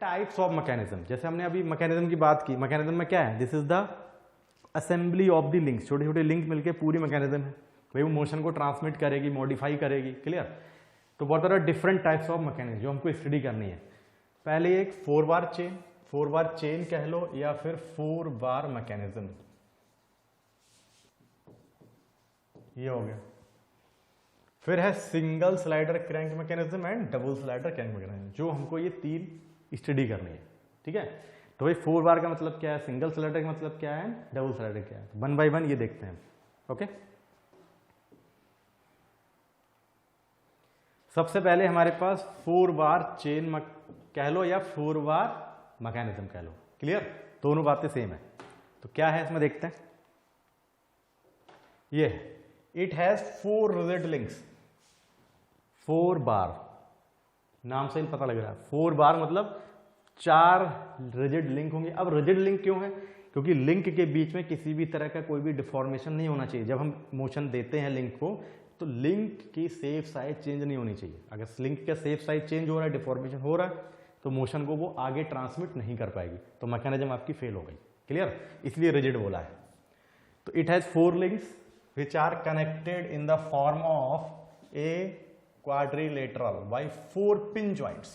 Types of mechanism, जैसे हमने अभी मैकेनिज्म की बात की, मैकेनिज्म में क्या है, this is the assembly of the links, छोटे छोटे लिंक मिलके पूरी मैकेनिज्म है, भाई वो मोशन को ट्रांसमिट करेगी, मॉडिफाई करेगी, क्लियर। तो what are different types of mechanism जो हमको स्टडी करनी है। पहले एक 4 बार चेन, 4 बार चेन कह लो या फिर 4 बार मैकेनिज्म, ये हो गया। फिर है single slider crank mechanism and double slider crank mechanism, जो हमको ये 3 स्टडी करनी है, ठीक है। तो भाई 4 बार का मतलब क्या है, सिंगल स्लाइडर का मतलब क्या है, डबल स्लाइडर क्या है, 1 बाय 1 ये देखते हैं, ओके। सबसे पहले हमारे पास 4 बार चेन कह लो या 4 बार मैकेनिज्म कह लो, क्लियर, दोनों बातें सेम है। तो क्या है इसमें देखते हैं, ये इट हैज 4 रिजिड लिंक्स, 4 बार, नाम से ही पता लग रहा है 4 बार मतलब 4 रिजिड लिंक होंगे। अब रिजिड लिंक क्यों है, क्योंकि लिंक के बीच में किसी भी तरह का कोई भी डिफॉर्मेशन नहीं होना चाहिए। जब हम मोशन देते हैं लिंक को, तो लिंक की सेफ साइड चेंज नहीं होनी चाहिए। अगर लिंक का सेफ साइड चेंज हो रहा है, डिफॉर्मेशन हो रहा है, तो मोशन को वो आगे ट्रांसमिट नहीं कर पाएगी, तो मैकेनिज्म आपकी फेल हो गई, क्लियर, इसलिए रिजिड बोला है। तो it has 4 links which are connected in the form of a quadrilateral by 4 pin joints।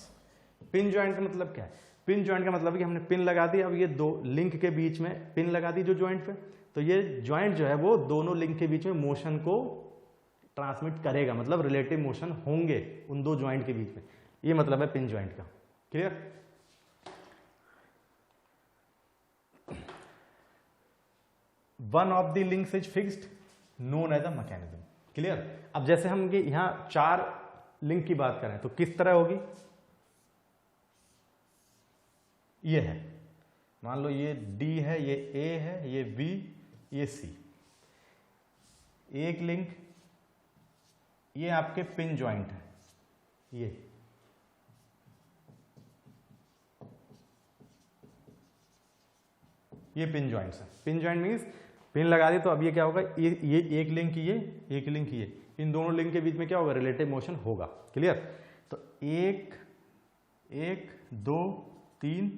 Pin joint का मतलब क्या है, पिन जॉइंट का मतलब है कि हमने पिन लगा दी, अब ये 2 लिंक के बीच में पिन लगा दी जो जॉइंट पे, तो ये जॉइंट जो है वो दोनों लिंक के बीच में मोशन को ट्रांसमिट करेगा, मतलब रिलेटिव मोशन होंगे उन 2 जॉइंट के बीच में, ये मतलब है पिन जॉइंट का, clear. One of the links is fixed known as a mechanism, clear. अब जैसे हम यहां 4 लिंक की बात करें तो किस तरह होगी, ये है, मान लो ये D है, ये A है, ये B, ये C, एक लिंक, ये आपके पिन जॉइंट है, ये पिन जॉइंट्स है। पिन जॉइंट मीन्स पिन लगा दी, तो अब ये क्या होगा, ये एक लिंक, ये एक लिंक, ये इन दोनों लिंक के बीच में क्या होगा, रिलेटिव मोशन होगा, क्लियर। तो 1 1 2 3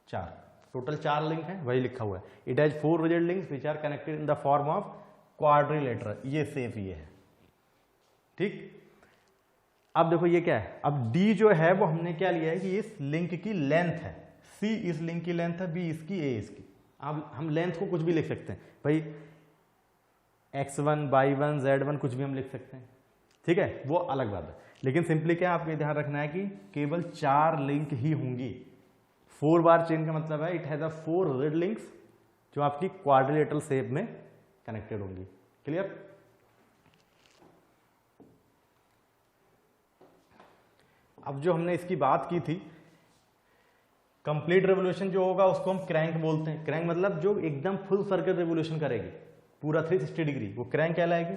4, टोटल 4 लिंक है, वही लिखा हुआ है। It has 4 rigid links which are connected in the form of quadrilateral, ये सेफ ये है, ठीक। अब देखो ये क्या है, अब D जो है वो हमने क्या लिया है कि इस लिंक की लेंथ है, C इस लिंक की लेंथ है, B इसकी, A इसकी। अब हम लेंथ को कुछ भी लिख सकते हैं भाई, x1 y1 z1 कुछ भी हम लिख सकते हैं, ठीक है, वो अलग बात है। लेकिन सिंपली क्या आपको ध्यान रखना है कि केवल 4 लिंक ही होंगी। 4 बार चेन का मतलब है इट हैज 4 रिजिड लिंक्स जो आपकी क्वाड्रिलेटरल शेप में कनेक्टेड होंगी, क्लियर। अब जो हमने इसकी बात की थी, कंप्लीट रेवोल्यूशन जो होगा उसको हम क्रैंक बोलते हैं। क्रैंक मतलब जो एकदम फुल सर्कल रेवोल्यूशन करेगी, पूरा 360 डिग्री, वो क्रैंक कहलाएगी।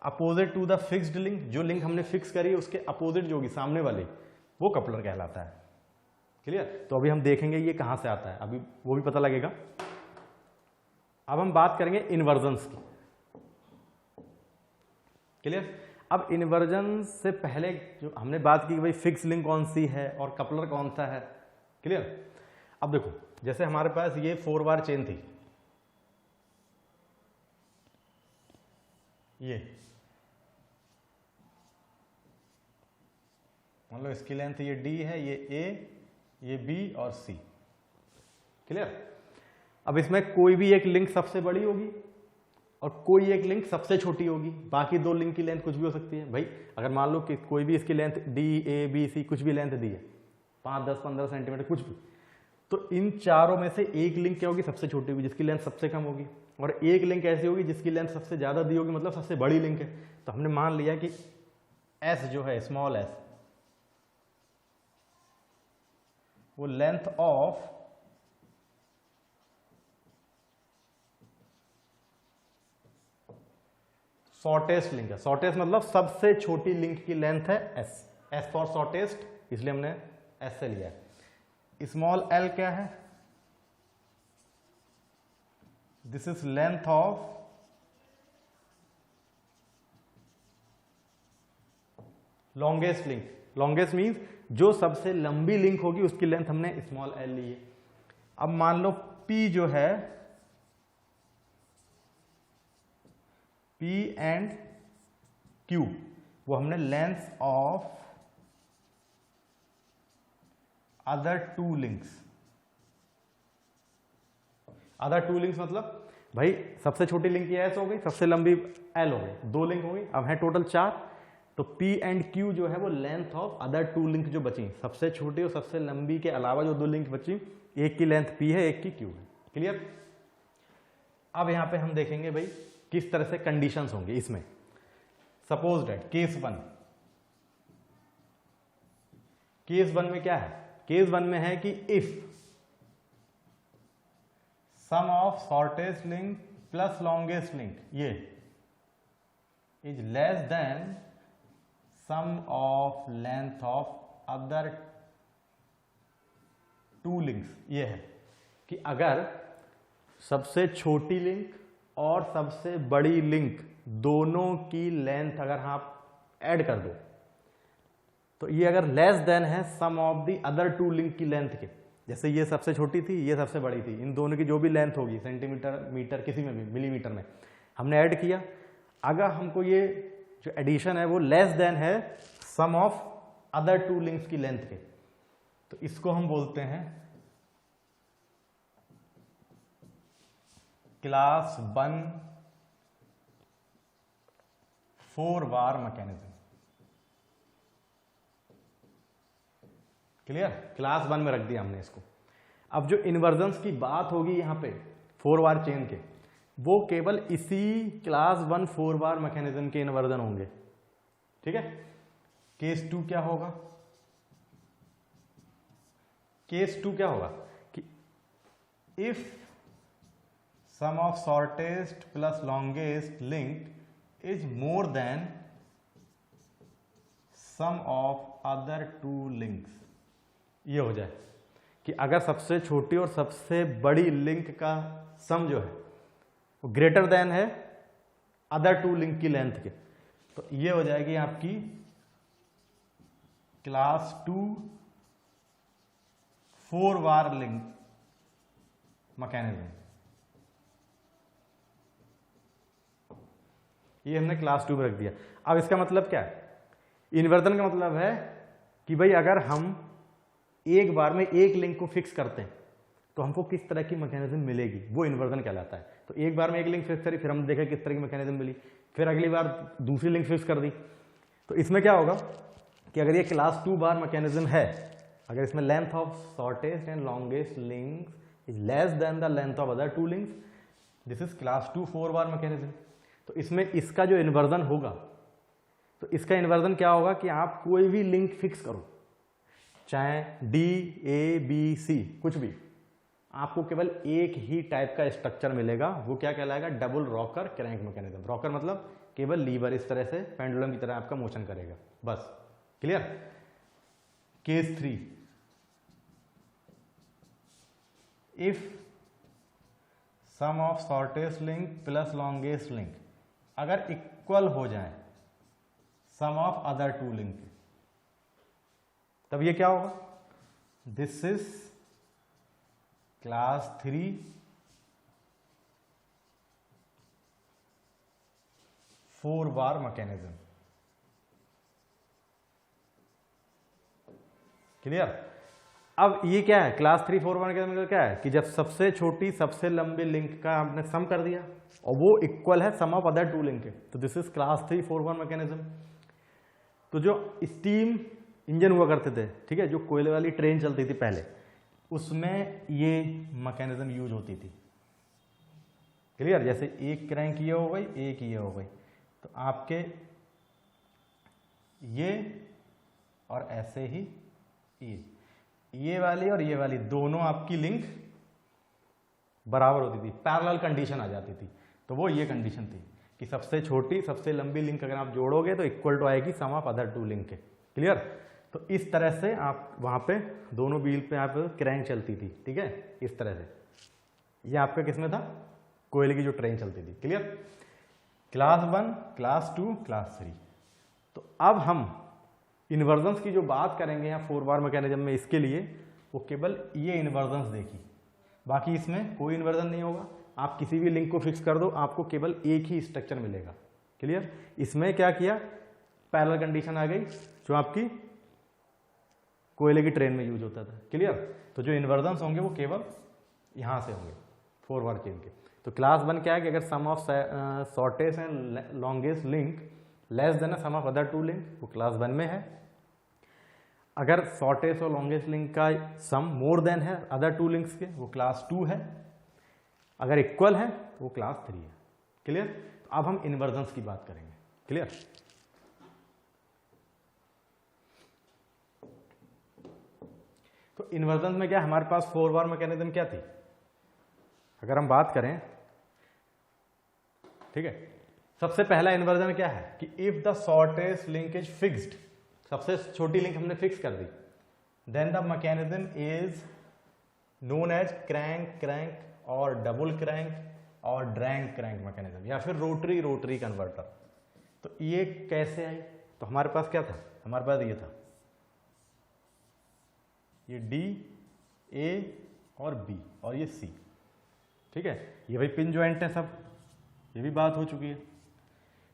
Opposite to the fixed link, जो लिंक हमने फिक्स करी उसके अपोजिट जो होगी सामने वाली, वो कपलर कहलाता है, क्लियर। तो अभी हम देखेंगे ये कहां से आता है, अभी वो भी पता लगेगा। अब हम बात करेंगे इन्वर्जन्स की, क्लियर। अब इन्वर्जन से पहले जो हमने बात की भाई फिक्स लिंक कौन सी है और कपलर कौन सा है, क्लियर। अब देखो जैसे हमारे पास ये 4 बार चेन थी, ये मान लो इसकी लेंथ ये D है, ये A, ये B और C, क्लियर। अब इसमें कोई भी एक लिंक सबसे बड़ी होगी और कोई एक लिंक सबसे छोटी होगी, बाकी 2 लिंक की लेंथ कुछ भी हो सकती है भाई। अगर मान लो कि कोई भी इसकी length D A B C कुछ भी लेंथ दी है, 5 10 15 सेंटीमीटर कुछ भी, तो इन चारों में से एक लिंक क्या होगी, सबसे छोटी होगी, जिसकी लेंथ सबसे कम होगी, और एक लिंक ऐसी होगी जिसकी लेंथ सबसे ज्यादा दी होगी, मतलब सबसे बड़ी लिंक है। तो हमने मान लिया कि S जो है, स्मॉल s, वो लेंथ ऑफ शॉर्टेस्ट लिंक है। शॉर्टेस्ट मतलब सबसे छोटी लिंक की लेंथ है S फॉर शॉर्टेस्ट, इसलिए हमने S से लिया है। स्मॉल l क्या है, this is length of longest link. Longest means जो सबसे लंबी लिंक होगी उसकी लेंथ हमने स्मॉल एल ली है। अब मान लो P जो है, P एंड Q वो हमने length of other two links, other two links मतलब भाई सबसे छोटी लिंक ये S हो गई, सबसे लंबी L हो गई, 2 लिंक हो गई, अब है टोटल 4। तो P एंड Q जो है वो length of other two link जो बची, सबसे छोटी और सबसे लंबी के अलावा जो 2 लिंक बची, एक की लेंथ P है, एक की Q है। क्लियर? अब यहां पे हम देखेंगे भाई किस तरह से कंडीशंस होंगे इसमें। सपोज दैट केस 1, केस 1 में क्या है? केस 1 में है कि if sum of shortest link plus longest link ये is less than sum of length of other two links, ये है कि अगर सबसे छोटी लिंक और सबसे बड़ी लिंक दोनों की लेंथ अगर आप ऐड कर दो तो ये अगर लेस देन है sum of the other two link की लेंथ के, जैसे ये सबसे छोटी थी, ये सबसे बड़ी थी, इन दोनों की जो भी लेंथ होगी सेंटीमीटर, मीटर, किसी में भी, मिलीमीटर में हमने ऐड किया, अगर हमको ये जो एडिशन है वो लेस देन है sum of other two links की लेंथ के, तो इसको हम बोलते हैं class 1 4 bar mechanism. Clear? Class 1 में रख दिया हमने इसको। अब जो इन्वर्जन्स की बात होगी यहां पे 4 बार चेन के, वो केवल इसी क्लास 1 4 बार मैकेनिज्म के इन्वर्जन होंगे। ठीक है? केस 2 क्या होगा? केस 2 क्या होगा कि if sum of shortest plus longest link is more than sum of other two links, ये हो जाए कि अगर सबसे छोटी और सबसे बड़ी लिंक का सम जो है वो ग्रेटर देन है अदर टू लिंक की लेंथ के, तो ये हो जाएगी आपकी क्लास 2 4 बार लिंक मैकेनिज्म। ये हमने क्लास 2 में रख दिया। अब इसका मतलब क्या है? इन्वर्जन का मतलब है कि भाई अगर हम एक बार में एक लिंक को फिक्स करते हैं तो हमको किस तरह की मैकेनिज्म मिलेगी, वो इन्वर्जन कहलाता है। तो एक बार में एक लिंक फिक्स करी, फिर हम देखा किस तरह की मैकेनिज्म मिली, फिर अगली बार दूसरी लिंक फिक्स कर दी। तो इसमें क्या होगा कि अगर ये क्लास 2 बार मैकेनिज्म है, अगर इसमें length of shortest and longest links is less than the length of other two links, this is class 2 4 bar mechanism. तो इसमें इसका जो इन्वर्जन होगा, तो इसका इन्वर्जन क्या होगा कि आप कोई भी लिंक फिक्स करो, चाहे D A B C कुछ भी, आपको केवल एक ही टाइप का स्ट्रक्चर मिलेगा। वो क्या कहलाएगा? Double rocker crank mechanism. Rocker मतलब केवल लीवर इस तरह से पेंडुलम की तरह आपका मोशन करेगा, बस। Clear? Case 3, if sum of shortest link plus longest link अगर इक्वल हो जाए sum of other two link, तब ये क्या होगा? This is class 3 4 bar mechanism. Clear? अब ये क्या है? क्लास 3 4 बार मैकेनिज्म क्या है कि जब सबसे छोटी सबसे लंबी लिंक का आपने सम कर दिया और वो इक्वल है sum of other two link के, तो this is class 3 4 bar mechanism. तो जो स्टीम इंजन हुआ करते थे, ठीक है, जो कोयले वाली ट्रेन चलती थी पहले, उसमें ये मैकेनिज्म यूज होती थी। क्लियर? जैसे एक क्रैंक ये हो गई, एक ये हो गई, तो आपके ये और ऐसे ही ये वाली और ये वाली दोनों आपकी लिंक बराबर होती थी, पैरेलल कंडीशन आ जाती थी। तो वो ये कंडीशन थी कि सबसे छोटी सबसे लंबी लिंक अगर आप जोड़ोगे तो इक्वल टू आएगी सम ऑफ अदर टू लिंक के। क्लियर? तो इस तरह से आप वहां पे दोनों व्हील पे आप क्रैंक चलती थी। ठीक है? इस तरह से ये आपका किसमें था? कोयले की जो ट्रेन चलती थी। क्लियर? Class 1 class 2 class 3। तो अब हम इन्वर्जन्स की जो बात करेंगे यहाँ 4 बार मैकेनिज्म में इसके लिए, वो केवल ये इन्वर्जन्स देखी, बाकी इसमें कोई इन्वर्जन नहीं होगा। आप किसी भी लिंक को फिक्स कर दो, आपको केवल एक ही स्ट्रक्चर मिलेगा। क्लियर? इसमें क्या किया, पैरेलल कंडीशन आ गई जो आपकी कोयले की ट्रेन में यूज होता था। क्लियर? तो जो इन्वर्जन्स होंगे वो केवल यहाँ से होंगे 4 बार चेन के। तो क्लास 1 क्या है कि अगर sum of shortest and longest link less than sum of other 2 link, वो क्लास 1 में है। अगर शॉर्टेस्ट और लॉन्गेस्ट लिंक का सम मोर देन है अदर 2 लिंक्स के, वो क्लास 2 है। अगर इक्वल है वो क्लास 3 है। क्लियर? तो अब हम इन्वर्जन्स की बात करेंगे। क्लियर? तो इन्वर्जन में क्या हमारे पास 4 बार मैकेनिज्म क्या थी, अगर हम बात करें, ठीक है। सबसे पहला इन्वर्जन क्या है कि if the shortest link is fixed, सबसे छोटी लिंक हमने फिक्स कर दी, then the mechanism is known as crank crank और डबल क्रैंक और ड्रैंक क्रैंक मैकेनिज्म, या फिर रोटरी रोटरी कन्वर्टर। तो ये कैसे आई? तो हमारे पास क्या था, हमारे पास ये था, ये डी, ए और बी और ये सी। ठीक है, ये भाई पिन ज्वाइंट है सब, ये भी बात हो चुकी है।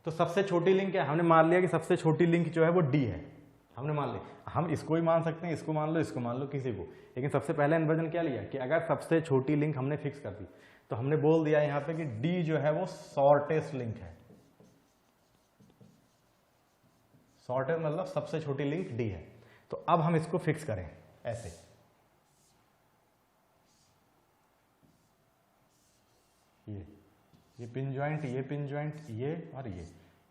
तो सबसे छोटी लिंक क्या है, हमने मान लिया कि सबसे छोटी लिंक जो है वो डी है, हमने मान लिया। हम इसको ही मान सकते हैं, इसको मान लो, इसको मान लो, किसी को, लेकिन सबसे पहले इन्वर्जन क्या लिया कि अगर सबसे छोटी लिंक हमने फिक्स कर दी, तो हमने बोल दिया यहाँ पे कि डी जो है वो शॉर्टेस्ट लिंक है। शॉर्टेस्ट मतलब सबसे छोटी लिंक डी है। तो अब हम इसको फिक्स करें ऐसे, ये पिन ज्वाइंट, ये पिन ज्वाइंट, ये और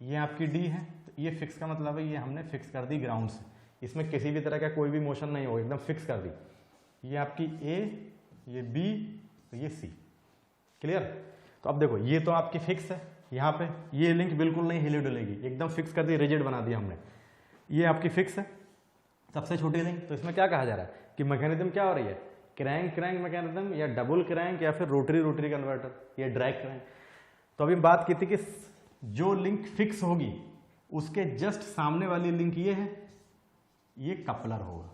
ये आपकी डी है। तो ये फिक्स का मतलब है ये हमने फिक्स कर दी ग्राउंड से, इसमें किसी भी तरह का कोई भी मोशन नहीं हो, एकदम फिक्स कर दी। ये आपकी ए, ये बी, ये सी। क्लियर? तो अब देखो ये तो आपकी फिक्स है, यहाँ पे ये लिंक बिल्कुल नहीं हिले डुलेगी, एकदम फिक्स कर दी, रिजिड बना दिया हमने। ये आपकी फिक्स है सबसे छोटी लिंक। तो इसमें क्या कहा जा रहा है कि मैकेनिज्म क्या हो रही है, क्रैंक क्रैंक मैकेनिज्म या डबल क्रैंक या फिर रोटरी रोटरी कन्वर्टर या ड्रैग क्रैंक। तो अभी बात की थी कि जो लिंक फिक्स होगी उसके जस्ट सामने वाली लिंक ये है, ये कपलर होगा।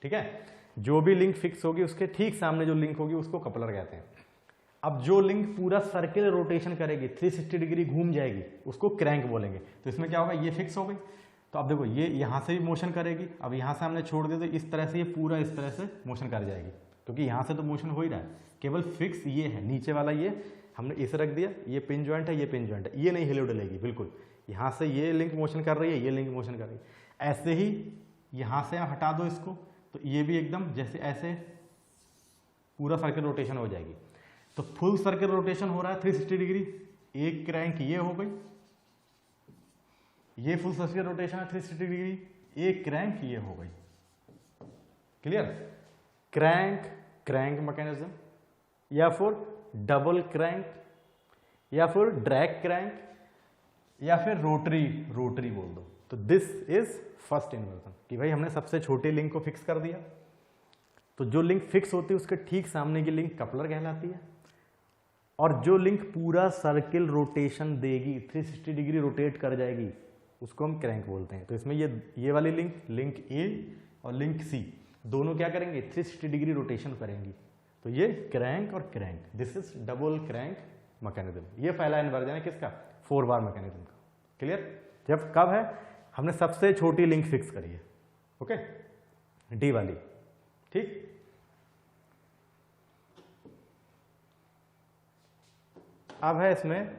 ठीक है, जो भी लिंक फिक्स होगी उसके ठीक सामने जो लिंक होगी उसको कपलर कहते हैं। अब जो लिंक पूरा सर्किल रोटेशन करेगी, 360 डिग्री घूम जाएगी, उसको क्रैंक बोलेंगे। तो इसमें क्या होगा, ये फिक्स हो गई। तो अब देखो ये यहां से भी मोशन करेगी, अब यहां से हमने छोड़ दिया तो इस तरह से ये पूरा इस तरह से मोशन कर जाएगी, क्योंकि यहां से तो मोशन हो ही रहा है, केवल फिक्स ये है नीचे वाला, ये हमने इसे रख दिया, ये पिन ज्वाइंट है, ये पिन ज्वाइंट है, ये नहीं हिले डलेगी बिल्कुल। यहां से ये लिंक मोशन कर रही है, ये लिंक मोशन कर रही है। ऐसे ही यहां से आप हटा दो इसको, तो ये भी एकदम जैसे ऐसे पूरा सर्किल रोटेशन हो जाएगी। तो फुल सर्किल रोटेशन हो रहा है 360 डिग्री, एक क्रैंक ये हो गई, ये फुल सर्किल रोटेशन है 360 डिग्री, एक क्रैंक ये हो गई। क्लियर? क्रैंक क्रैंक मैकेनिज्म या फिर डबल क्रैंक या फिर ड्रैग क्रैंक या फिर रोटरी रोटरी बोल दो। तो दिस इज फर्स्ट इन्वर्जन कि भाई हमने सबसे छोटी लिंक को फिक्स कर दिया, तो जो लिंक फिक्स होती है उसके ठीक सामने की लिंक कपलर कहलाती है, और जो लिंक पूरा सर्किल रोटेशन देगी, 360 डिग्री रोटेट कर जाएगी, उसको हम क्रैंक बोलते हैं। तो इसमें ये वाली लिंक ए और लिंक सी दोनों क्या करेंगे, 360 डिग्री रोटेशन करेंगी। तो ये क्रैंक और crank, this is double crank mechanism. ये पहला इन्वर्जन है किसका, 4 बार मैकेनिज्म का। क्लियर? जब कब है, हमने सबसे छोटी लिंक फिक्स करी है, ओके, डी वाली। ठीक, अब है इसमें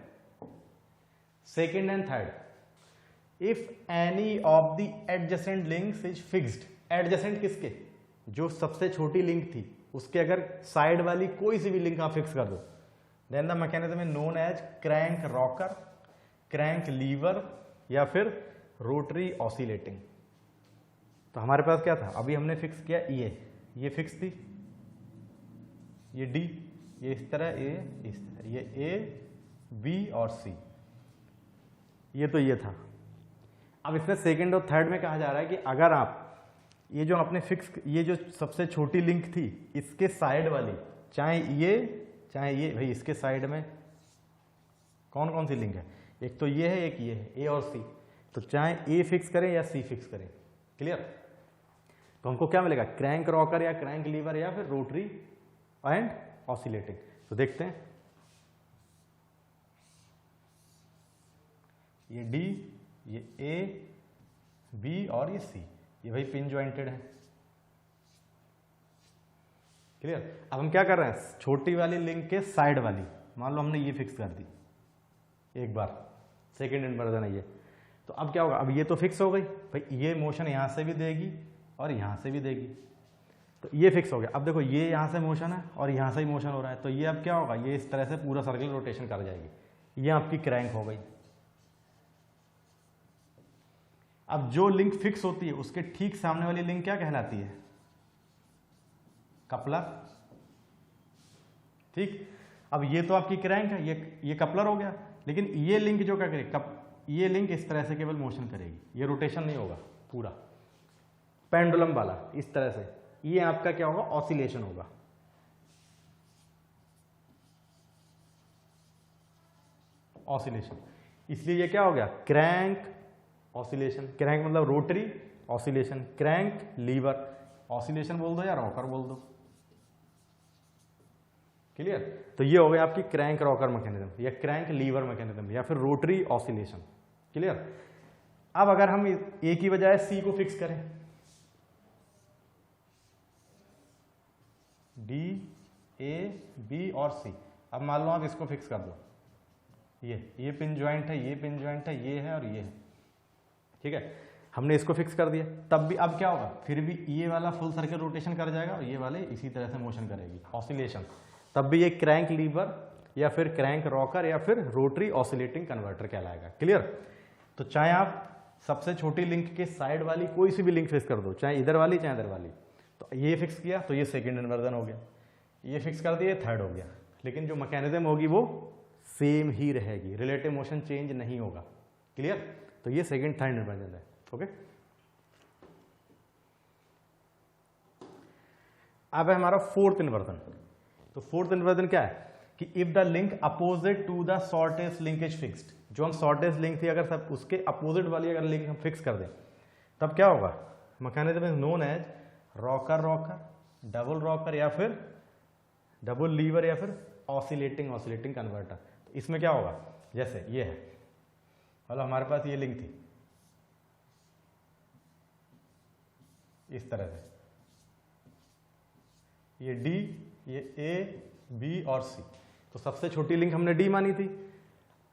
second and third. If any of the adjacent links is fixed, adjacent किसके, जो सबसे छोटी लिंक थी उसके अगर साइड वाली कोई सी भी लिंक आप फिक्स कर दो, then the mechanism is known as crank rocker, crank lever या फिर रोटरी ऑसिलेटिंग। तो हमारे पास क्या था, अभी हमने फिक्स किया ये फिक्स थी, ये डी, ये इस तरह, ये इस तरह, ये ए बी और सी, ये तो ये था। अब इसमें सेकेंड और थर्ड में कहा जा रहा है कि अगर आप ये जो आपने फिक्स, ये जो सबसे छोटी लिंक थी इसके साइड वाली, चाहे ये भाई इसके साइड में कौन कौन सी लिंक है, एक तो ये है, एक ये है, ए और सी। तो चाहे ए फिक्स करें या सी फिक्स करें, क्लियर। तो हमको क्या मिलेगा, क्रैंक रॉकर या क्रैंक लीवर या फिर रोटरी एंड ऑसिलेटिंग। तो देखते हैं, ये डी, ये ए, बी और ये सी, ये भाई पिन ज्वाइंटेड है, क्लियर। अब हम क्या कर रहे हैं, छोटी वाली लिंक के साइड वाली, मान लो हमने ये फिक्स कर दी एक बार, सेकेंड इन्वर्जन है ये। तो अब क्या होगा, अब ये तो फिक्स हो गई भाई, ये मोशन यहां से भी देगी और यहां से भी देगी, तो ये फिक्स हो गया। अब देखो ये यहां से मोशन है और यहां से ही मोशन हो रहा है, तो ये अब क्या होगा, ये इस तरह से पूरा सर्कल रोटेशन कर जाएगी, ये आपकी क्रैंक हो गई। अब जो लिंक फिक्स होती है उसके ठीक सामने वाली लिंक क्या कहलाती है, कपलर, ठीक। अब ये तो आपकी क्रैंक है, ये कपलर हो गया, लेकिन ये लिंक जो क्या करेगी, ये लिंक इस तरह से केवल मोशन करेगी, ये रोटेशन नहीं होगा पूरा, पेंडुलम वाला इस तरह से, ये आपका क्या होगा, ऑसिलेशन होगा। ऑसिलेशन, इसलिए ये क्या हो गया, क्रैंक ऑसिलेशन। क्रैंक मतलब rotary, oscillation crank lever, oscillation बोल दो या रॉकर बोल दो, क्लियर। तो ये हो गया आपकी क्रैंक रॉकर मैकेनिज्म या क्रैंक लीवर मैकेनिज्म या फिर रोटरी ऑसिलेशन, क्लियर। अब अगर हम ए की बजाय सी को फिक्स करें, डी, ए, बी और सी, अब मान लो आप इसको फिक्स कर दो, ये पिन ज्वाइंट है, ये पिन ज्वाइंट है, ये है और ये है, ठीक है। हमने इसको फिक्स कर दिया, तब भी अब क्या होगा, फिर भी ये वाला फुल सर्कल रोटेशन कर जाएगा और ये वाले इसी तरह से मोशन करेगी, ऑसिलेशन। तब भी ये क्रैंक लीवर या फिर क्रैंक रॉकर या फिर रोटरी ऑसिलेटिंग कन्वर्टर कहलाएगा, क्लियर। तो चाहे आप सबसे छोटी लिंक के साइड वाली कोई सी भी लिंक फिक्स कर दो, चाहे इधर वाली चाहे इधर वाली, तो ये फिक्स किया तो ये सेकेंड इन्वर्जन हो गया, ये फिक्स कर दिया थर्ड हो गया, लेकिन जो मैकेनिज्म होगी वो सेम ही रहेगी, रिलेटिव मोशन चेंज नहीं होगा, क्लियर। तो ये सेकेंड थर्ड इन्वर्जन है, ओके। अब है हमारा फोर्थ इन्वर्जन। तो फोर्थ इन्वर्जन क्या है कि if the link opposite to the shortest link is fixed, जो हम शॉर्टेस्ट लिंक थी अगर सब उसके अपोजिट वाली अगर लिंक हम फिक्स कर दें, तब क्या होगा, mechanism is known as rocker rocker, double rocker या फिर डबल लीवर या फिर ऑसिलेटिंग ऑसिलेटिंग कन्वर्टर। तो इसमें क्या होगा, जैसे ये है, मतलब हमारे पास ये लिंक थी इस तरह से, ये डी, ये ए, बी और सी, तो सबसे छोटी लिंक हमने डी मानी थी।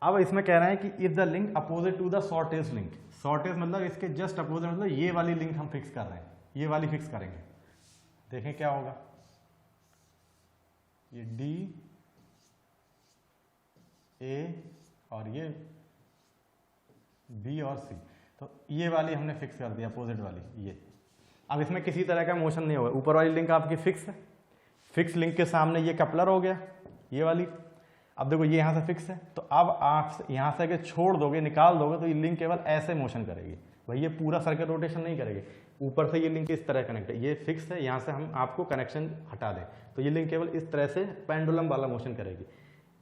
अब इसमें कह रहे हैं कि if the link opposite to the shortest link, shortest मतलब इसके जस्ट अपोजिट, मतलब ये वाली लिंक हम फिक्स कर रहे हैं, ये वाली फिक्स करेंगे, देखें क्या होगा, ये डी, ए और ये बी और सी, तो ये वाली हमने फिक्स कर दिया अपोजिट वाली ये। अब इसमें किसी तरह का मोशन नहीं होगा, ऊपर वाली लिंक आपकी फिक्स है, फिक्स लिंक के सामने ये कपलर हो गया ये वाली। अब देखो ये यहां से फिक्स है, तो अब आप यहां से अगर छोड़ दोगे, निकाल दोगे, तो ये लिंक केवल ऐसे मोशन करेगी भाई, ये पूरा सर्किट रोटेशन नहीं करेगी। ऊपर से ये लिंक इस तरह कनेक्ट है, ये फिक्स है, यहां से हम आपको कनेक्शन हटा दें तो ये लिंक केवल इस तरह से पेंडुलम वाला मोशन करेगी,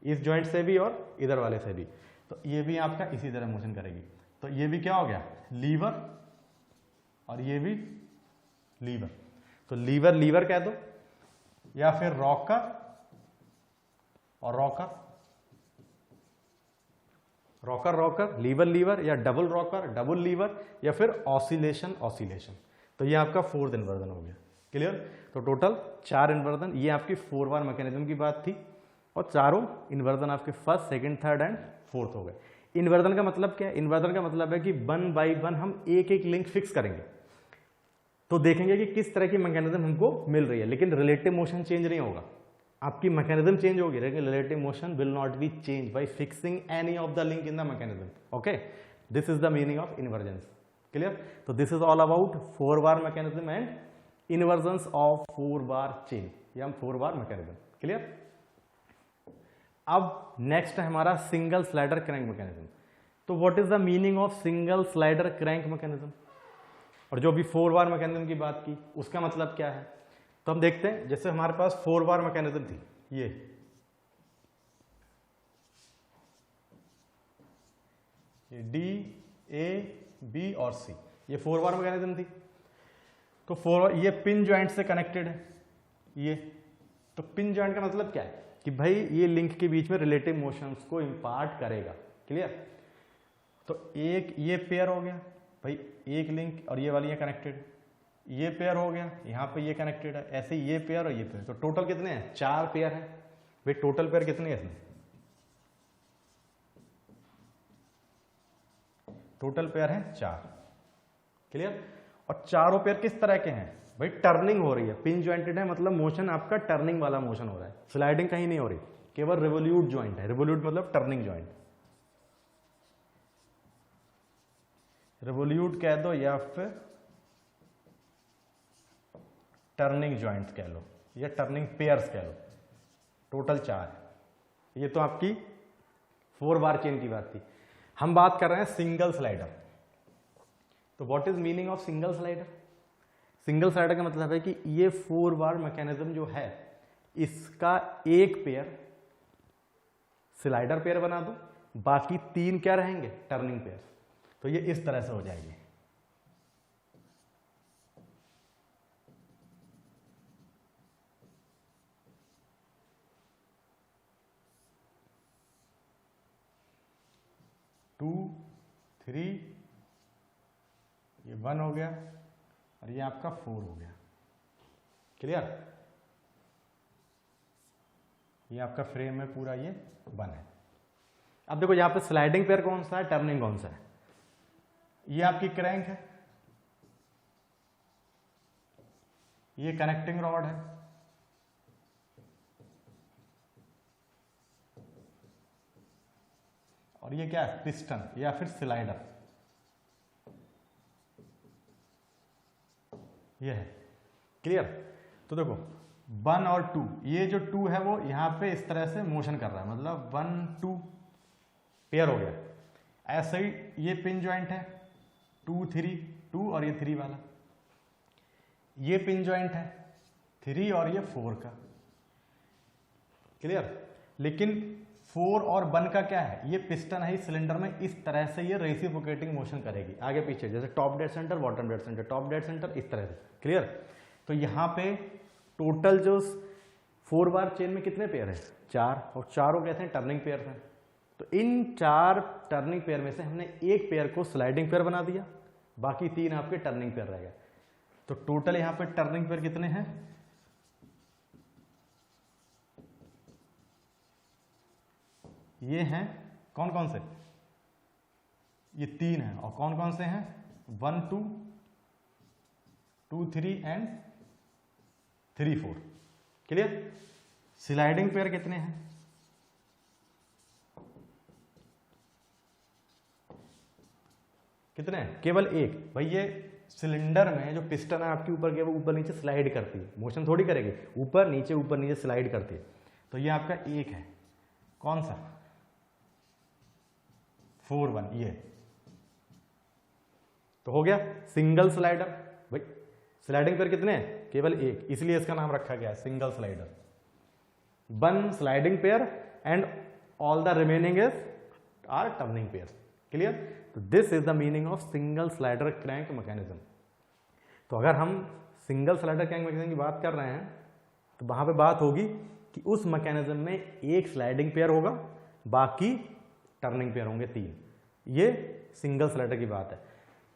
इस जॉइंट से भी और इधर वाले से भी, तो ये भी आपका इसी तरह मोशन करेगी। तो ये भी क्या हो गया, लीवर और ये भी लीवर, तो लीवर लीवर कह दो या फिर रॉकर और rocker, rocker rocker, lever lever या डबल रॉकर डबल लीवर या फिर ऑसिलेशन ऑसिलेशन। तो ये आपका फोर्थ इन्वर्जन हो गया, क्लियर। तो टोटल 4 इन्वर्जन, ये आपकी 4 बार मैकेनिज्म की बात थी और चारों इन्वर्जन आपके first second third and fourth हो गए। इन्वर्जन का मतलब क्या है, इन्वर्जन का मतलब है कि 1 बाई 1 हम एक एक लिंक फिक्स करेंगे, तो देखेंगे कि किस तरह की मैकेनिज्म हमको मिल रही है, लेकिन रिलेटिव मोशन चेंज नहीं होगा, आपकी मैकेनिज्म चेंज होगी लेकिन relative motion will not be change by fixing any of the link in the mechanism, okay. This is the meaning of inversions, clear. तो this is all about 4 bar mechanism and inversions of 4 bar chain या 4 bar mechanism, clear. अब next है हमारा single slider crank mechanism. तो what is the meaning of single slider crank mechanism, और जो भी 4 bar mechanism की बात की उसका मतलब क्या है। तो हम देखते हैं, जैसे हमारे पास 4 बार मैकेनिज्म थी, डी ए बी और सी, ये 4 बार मैकेनिज्म थी। तो 4 ये पिन जॉइंट से कनेक्टेड है ये। तो पिन जॉइंट का मतलब क्या है कि भाई ये लिंक के बीच में रिलेटिव मोशंस को इंपार्ट करेगा। क्लियर? तो एक ये पेयर हो गया भाई, एक लिंक और ये वाली है कनेक्टेड, ये पेयर हो गया, यहाँ पे ये कनेक्टेड है, ऐसे ये पेयर और ये पेयर। तो टोटल कितने हैं? 4 पेयर है भाई। टोटल पेयर कितने हैं इसमें? टोटल पेयर है 4। क्लियर? और चारों पेयर किस तरह के हैं भाई? टर्निंग हो रही है, पिन जॉइंटेड है, मतलब मोशन आपका टर्निंग वाला मोशन हो रहा है, स्लाइडिंग कहीं नहीं हो रही, केवल रिवोल्यूट जॉइंट है। रिवोल्यूट मतलब टर्निंग जॉइंट, रिवोल्यूट कह दो या फिर टर्निंग जॉइंट्स कह लो या टर्निंग पेयर्स कह लो। टोटल 4 है। ये तो आपकी 4 बार चेन की बात थी। हम बात कर रहे हैं सिंगल स्लाइडर। तो what is meaning of single slider? Single slider का मतलब है कि ये 4 बार मैकेनिज्म जो है, इसका एक पेयर स्लाइडर पेयर बना दो, बाकी 3 क्या रहेंगे? Turning pair. तो ये इस तरह से हो जाएगी। टू 3, ये 1 हो गया और ये आपका 4 हो गया। क्लियर? ये आपका फ्रेम है पूरा, ये 1 है। अब देखो यहां पे स्लाइडिंग पेयर कौन सा है, टर्निंग कौन सा है? ये आपकी क्रैंक है, ये कनेक्टिंग रॉड है, और ये क्या है? पिस्टन या फिर स्लाइडर। ये है। क्लियर? तो देखो 1 और 2, ये जो 2 है वो यहां पे इस तरह से मोशन कर रहा है, मतलब 1 2 पेयर हो गया। ऐसे ही ये पिन जॉइंट है 2 3 2 और ये 3 वाला, ये पिन जॉइंट है 3 और ये 4 का। क्लियर? लेकिन 4 और 1 का क्या है? ये पिस्टन है इस सिलेंडर में, इस तरह से ये रेसिप्रोकेटिंग मोशन करेगी आगे पीछे, जैसे top dead centre bottom dead centre, top dead centre, इस तरह से। क्लियर? तो यहां पे टोटल जो 4 बार चेन में कितने पेयर है? 4, और चारों कहते हैं टर्निंग पेयर हैं। तो इन 4 टर्निंग पेयर में से हमने एक पेयर को स्लाइडिंग पेयर बना दिया, बाकी 3 आपके टर्निंग पेयर रह गए। तो टोटल यहां पे टर्निंग पेयर कितने हैं? ये हैं कौन कौन से? ये 3 हैं। और कौन कौन से हैं? 1 2 2 3 एंड 3 4। क्लियर? स्लाइडिंग पेयर कितने हैं? कितने हैं? केवल एक। भाई ये सिलेंडर में जो पिस्टन है आपके ऊपर के, वो ऊपर नीचे स्लाइड करती है, मोशन थोड़ी करेगी, ऊपर नीचे स्लाइड करती है। तो ये आपका एक है, कौन सा? 4 1, ये तो हो गया सिंगल स्लाइडर। भाई स्लाइडिंग पेयर कितने हैं? केवल एक, इसलिए इसका नाम रखा गया है single slider. 1 sliding pair and all the remaining is are turning pair. Clear? तो this is the meaning of single slider crank mechanism. तो अगर हम सिंगल स्लाइडर क्रैंक मैकेनिज्म की बात कर रहे हैं, तो वहां पे बात होगी कि उस मैकेनिज्म में एक स्लाइडिंग पेयर होगा, बाकी टर्निंग पेयर होंगे 3। ये सिंगल स्लाइडर की बात है।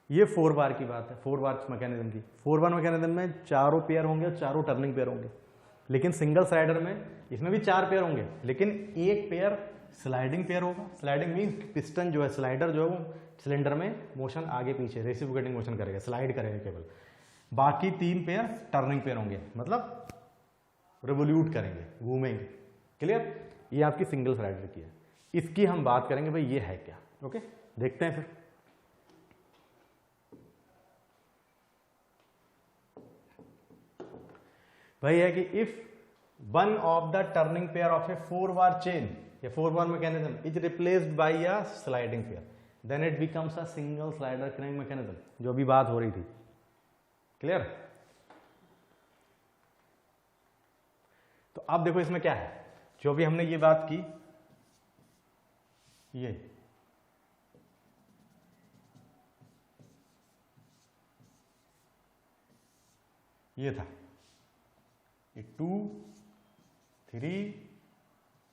ये 4 बार की बात है, 4 बार मैकेनिज्म की। 4 बार मैकेनिज्म में चारों पेयर होंगे और चारों टर्निंग पेयर होंगे। लेकिन सिंगल स्लाइडर में इसमें भी 4 पेयर होंगे, लेकिन एक पेयर स्लाइडिंग पेयर होगा। स्लाइडिंग मीन्स पिस्टन जो है, स्लाइडर जो है, वो सिलेंडर में मोशन आगे पीछे रेसिप्रोकेटिंग मोशन करेगा, स्लाइड करेगा केवल। बाकी 3 पेयर टर्निंग पेयर होंगे, मतलब रिवोल्यूट करेंगे, घूमेंगे। क्लियर? ये आपकी सिंगल स्लाइडर की है। इसकी हम बात करेंगे भाई ये है क्या। ओके, देखते हैं फिर। भाई है कि if one of the turning pair of a 4 bar chain या 4 bar mechanism is replaced by a sliding pair, then it becomes a single slider crank mechanism, जो भी बात हो रही थी। क्लियर? तो अब देखो इसमें क्या है, जो भी हमने ये बात की, ये ये था, ये 2 3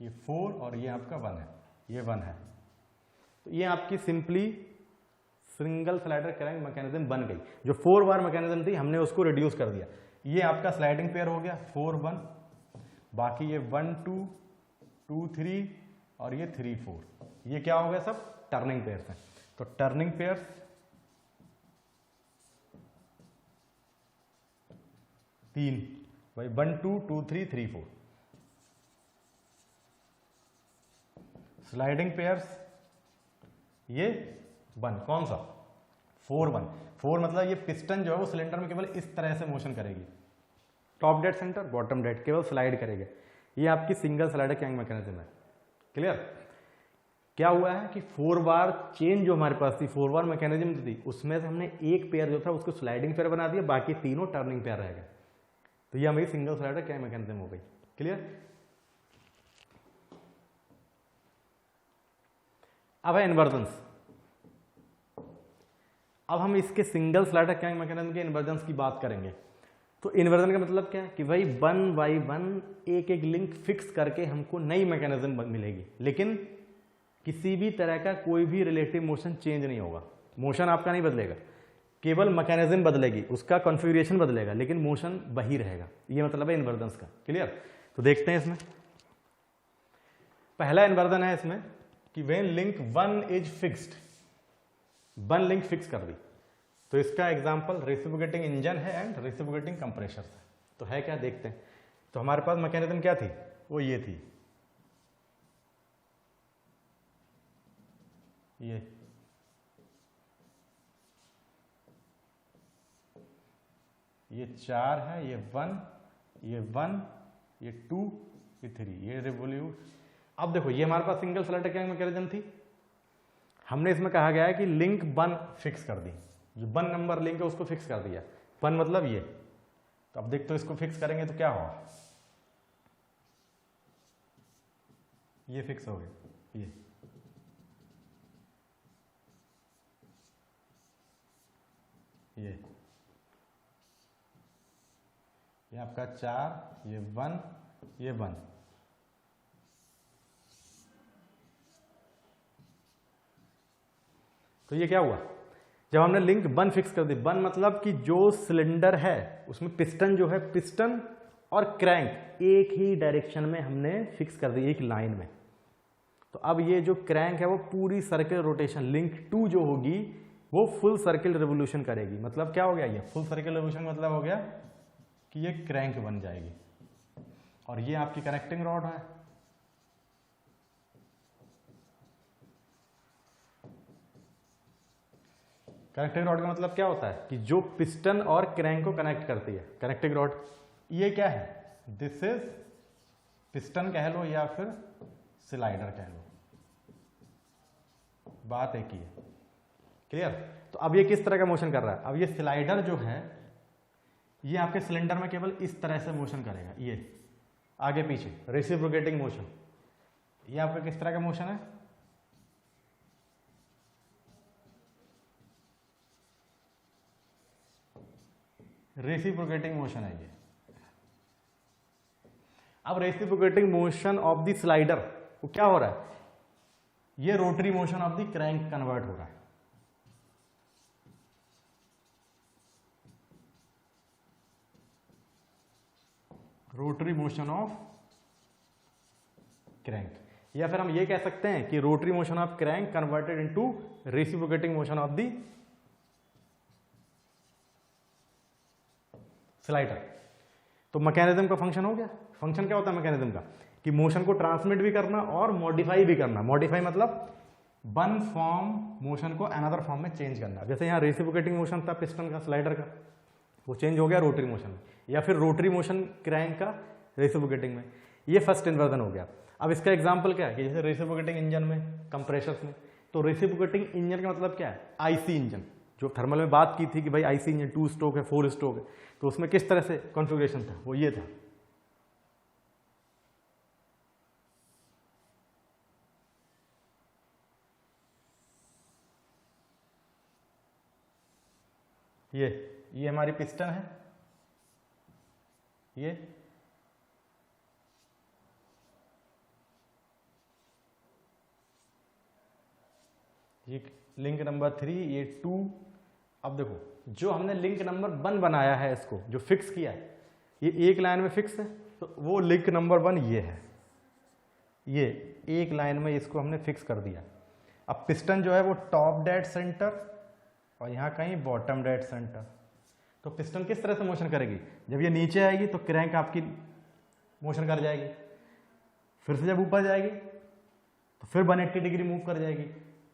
ये 4 और ये आपका 1 है, ये 1 है। तो ये आपकी simply single slider crank mechanism बन गई। जो 4 बार मैकेनिज्म थी हमने उसको रिड्यूस कर दिया। ये आपका स्लाइडिंग पेयर हो गया 4 1, बाकी ये 1 2 2 3 और ये 3 4, ये क्या हो गया सब टर्निंग पेयर्स हैं। तो टर्निंग पेयर्स तीन भाई 1 2 2 3 3 4। स्लाइडिंग पेयर्स ये 1, कौन सा 4 1। 4 मतलब ये पिस्टन जो है वो सिलेंडर में केवल इस तरह से मोशन करेगी, top dead centre bottom dead, केवल स्लाइड करेगा। ये आपकी सिंगल स्लाइडर क्रैंक मैकेनिज्म है। क्लियर? क्या हुआ है कि 4 बार चेन जो हमारे पास थी, 4 बार मैकेनिज्म थी, उसमें से हमने एक पेयर जो था उसको स्लाइडिंग पेयर बना दिया, बाकी तीनों टर्निंग पेयर रह गए। तो ये हमारी सिंगल स्लाइडर क्रैंक मैकेनिज्म हो गई। क्लियर? अब है इन्वर्जन्स। अब हम इसके सिंगल स्लाइडर क्रैंक मैकेनिज्म के इन्वर्जन्स की बात करेंगे। तो इन्वर्जन का मतलब क्या है कि भाई 1 बाई 1 एक एक लिंक फिक्स करके हमको नई मैकेनिज्म मिलेगी, लेकिन किसी भी तरह का कोई भी रिलेटिव मोशन चेंज नहीं होगा। मोशन आपका नहीं बदलेगा, केवल मैकेनिज्म बदलेगी, उसका कॉन्फ़िगरेशन बदलेगा, लेकिन मोशन वही रहेगा। ये मतलब है इन्वर्जन्स का। क्लियर? तो देखते हैं इसमें पहला इन्वर्जन है इसमें कि when link 1 is fixed, 1 link fix कर दी। तो इसका एग्जांपल रेसिप्रोकेटिंग इंजन है एंड रेसिप्रोकेटिंग कंप्रेशर है। तो है क्या, देखते हैं। तो हमारे पास मैकेनिज्म क्या थी, वो ये थी, ये 4 है, ये 1 ये 1 ये 2 ये 3, ये रिवोल्यूट। अब देखो ये हमारे पास सिंगल स्लाइडर क्रैंक मैकेनिज्म थी, हमने इसमें कहा गया है कि लिंक 1 फिक्स कर दी, जो 1 नंबर लिंक है उसको फिक्स कर दिया। 1 मतलब ये। तो अब देख, तो इसको फिक्स करेंगे तो क्या होगा, ये फिक्स हो गया, ये आपका 4 ये 1 ये 1। तो ये क्या हुआ, जब हमने लिंक 1 फिक्स कर दी, 1 मतलब कि जो सिलेंडर है उसमें पिस्टन जो है, पिस्टन और क्रैंक एक ही डायरेक्शन में हमने फिक्स कर दी, एक लाइन में। तो अब ये जो क्रैंक है वो पूरी सर्किल रोटेशन, लिंक 2 जो होगी वो फुल सर्किल रिवोल्यूशन करेगी। मतलब क्या हो गया, ये फुल सर्किल रिवोल्यूशन मतलब हो गया कि ये क्रैंक बन जाएगी। और ये आपकी कनेक्टिंग रॉड है, कनेक्टिंग रॉड का मतलब क्या होता है कि जो पिस्टन और क्रैंक को कनेक्ट करती है, कनेक्टिंग रॉड। ये क्या है, दिस इज पिस्टन कह लो या फिर स्लाइडर कह लो, बात एक ही है। क्लियर? तो अब ये किस तरह का मोशन कर रहा है, अब ये स्लाइडर जो है ये आपके सिलेंडर में केवल इस तरह से मोशन करेगा, ये आगे पीछे रेसिप्रोकेटिंग मोशन। ये आपका किस तरह का मोशन है, रेसिप्रोकेटिंग मोशन है ये। अब reciprocating motion of the slider वो क्या हो रहा है, ये rotary motion of the crank convert हो रहा है। रोटरी मोशन ऑफ क्रैंक, या फिर हम ये कह सकते हैं कि rotary motion of crank converted into reciprocating motion of the slider. तो मैकेनिज्म का फंक्शन हो गया। फंक्शन क्या होता है मैकेनिज्म का, कि मोशन को ट्रांसमिट भी करना और मॉडिफाई भी करना। मॉडिफाई मतलब 1 फॉर्म मोशन को अनदर फॉर्म में चेंज करना। जैसे यहाँ रेसिप्रोकेटिंग मोशन था पिस्टन का, स्लाइडर का, वो चेंज हो गया रोटरी मोशन में, या फिर रोटरी मोशन क्रैंक का रेसिप्रोकेटिंग में। ये फर्स्ट इन्वर्जन हो गया। अब इसका एग्जांपल क्या है कि जैसे रेसिप्रोकेटिंग इंजन में, कंप्रेशर्स में। तो रेसिप्रोकेटिंग इंजन का मतलब क्या है, आईसी इंजन, जो थर्मल में बात की थी कि भाई आईसी इंजन 2 स्ट्रोक है 4 स्ट्रोक है, तो उसमें किस तरह से कॉन्फ़िगरेशन था, वो ये था। ये हमारी पिस्टन है, ये लिंक नंबर 3, ये 2। अब देखो जो हमने लिंक नंबर 1 बनाया है, इसको जो फिक्स किया है, ये एक लाइन में फिक्स है, तो वो लिंक नंबर 1 ये है, ये एक लाइन में इसको हमने फिक्स कर दिया। अब पिस्टन जो है वो टॉप डेड सेंटर और यहाँ कहीं बॉटम डेड सेंटर। तो पिस्टन किस तरह से मोशन करेगी, जब ये नीचे आएगी तो क्रैंक आपकी मोशन कर जाएगी, फिर से जब ऊपर जाएगी तो फिर 180 डिग्री मूव कर जाएगी,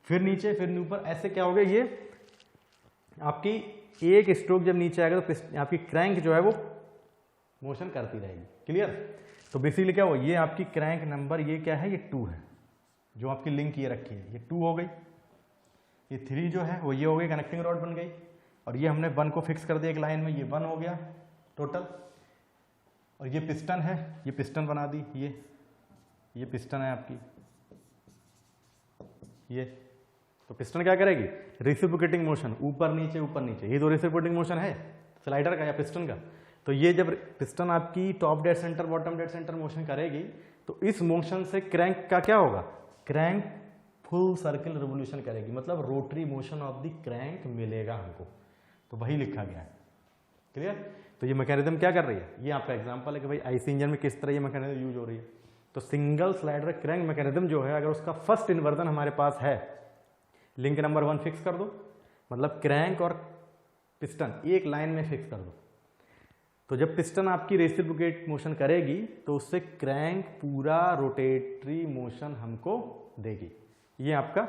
फिर नीचे फिर ऊपर। ऐसे क्या हो गया, ये आपकी एक स्ट्रोक जब नीचे आएगा तो आपकी क्रैंक जो है वो मोशन करती रहेगी। क्लियर। तो बेसिकली क्या हुआ, ये आपकी क्रैंक नंबर ये क्या है, ये 2 है, जो आपकी लिंक ये रखी है, ये 2 हो गई। ये 3 जो है वो ये हो गई, कनेक्टिंग रॉड बन गई। और ये हमने 1 को फिक्स कर दिया एक लाइन में, ये 1 हो गया टोटल। और ये पिस्टन है, ये पिस्टन बना दी, ये पिस्टन है आपकी, ये। तो पिस्टन क्या करेगी, रेसिप्रोकेटिंग मोशन, ऊपर नीचे, ये तो रेसिप्रोकेटिंग मोशन है स्लाइडर का या पिस्टन का। तो ये जब पिस्टन आपकी top dead centre bottom dead centre motion करेगी, तो इस मोशन से क्रैंक का क्या होगा, क्रैंक फुल सर्किल रिवोल्यूशन करेगी, मतलब rotary motion of the crank मिलेगा हमको। तो वही लिखा गया है। क्लियर। तो ये मैकेनिज्म क्या कर रही है, ये आपका एग्जांपल है कि भाई आईसी इंजन में किस तरह ये मैकेनिज्म यूज हो रही है। तो सिंगल स्लाइडर क्रैंक मैकेनिज्म जो है, अगर उसका फर्स्ट इन्वर्जन हमारे पास है, लिंक नंबर 1 फिक्स कर दो, मतलब क्रैंक और पिस्टन एक लाइन में फिक्स कर दो। तो जब पिस्टन आपकी रेसिप्रोकेट मोशन करेगी तो उससे क्रैंक पूरा रोटेटरी मोशन हमको देगी। ये आपका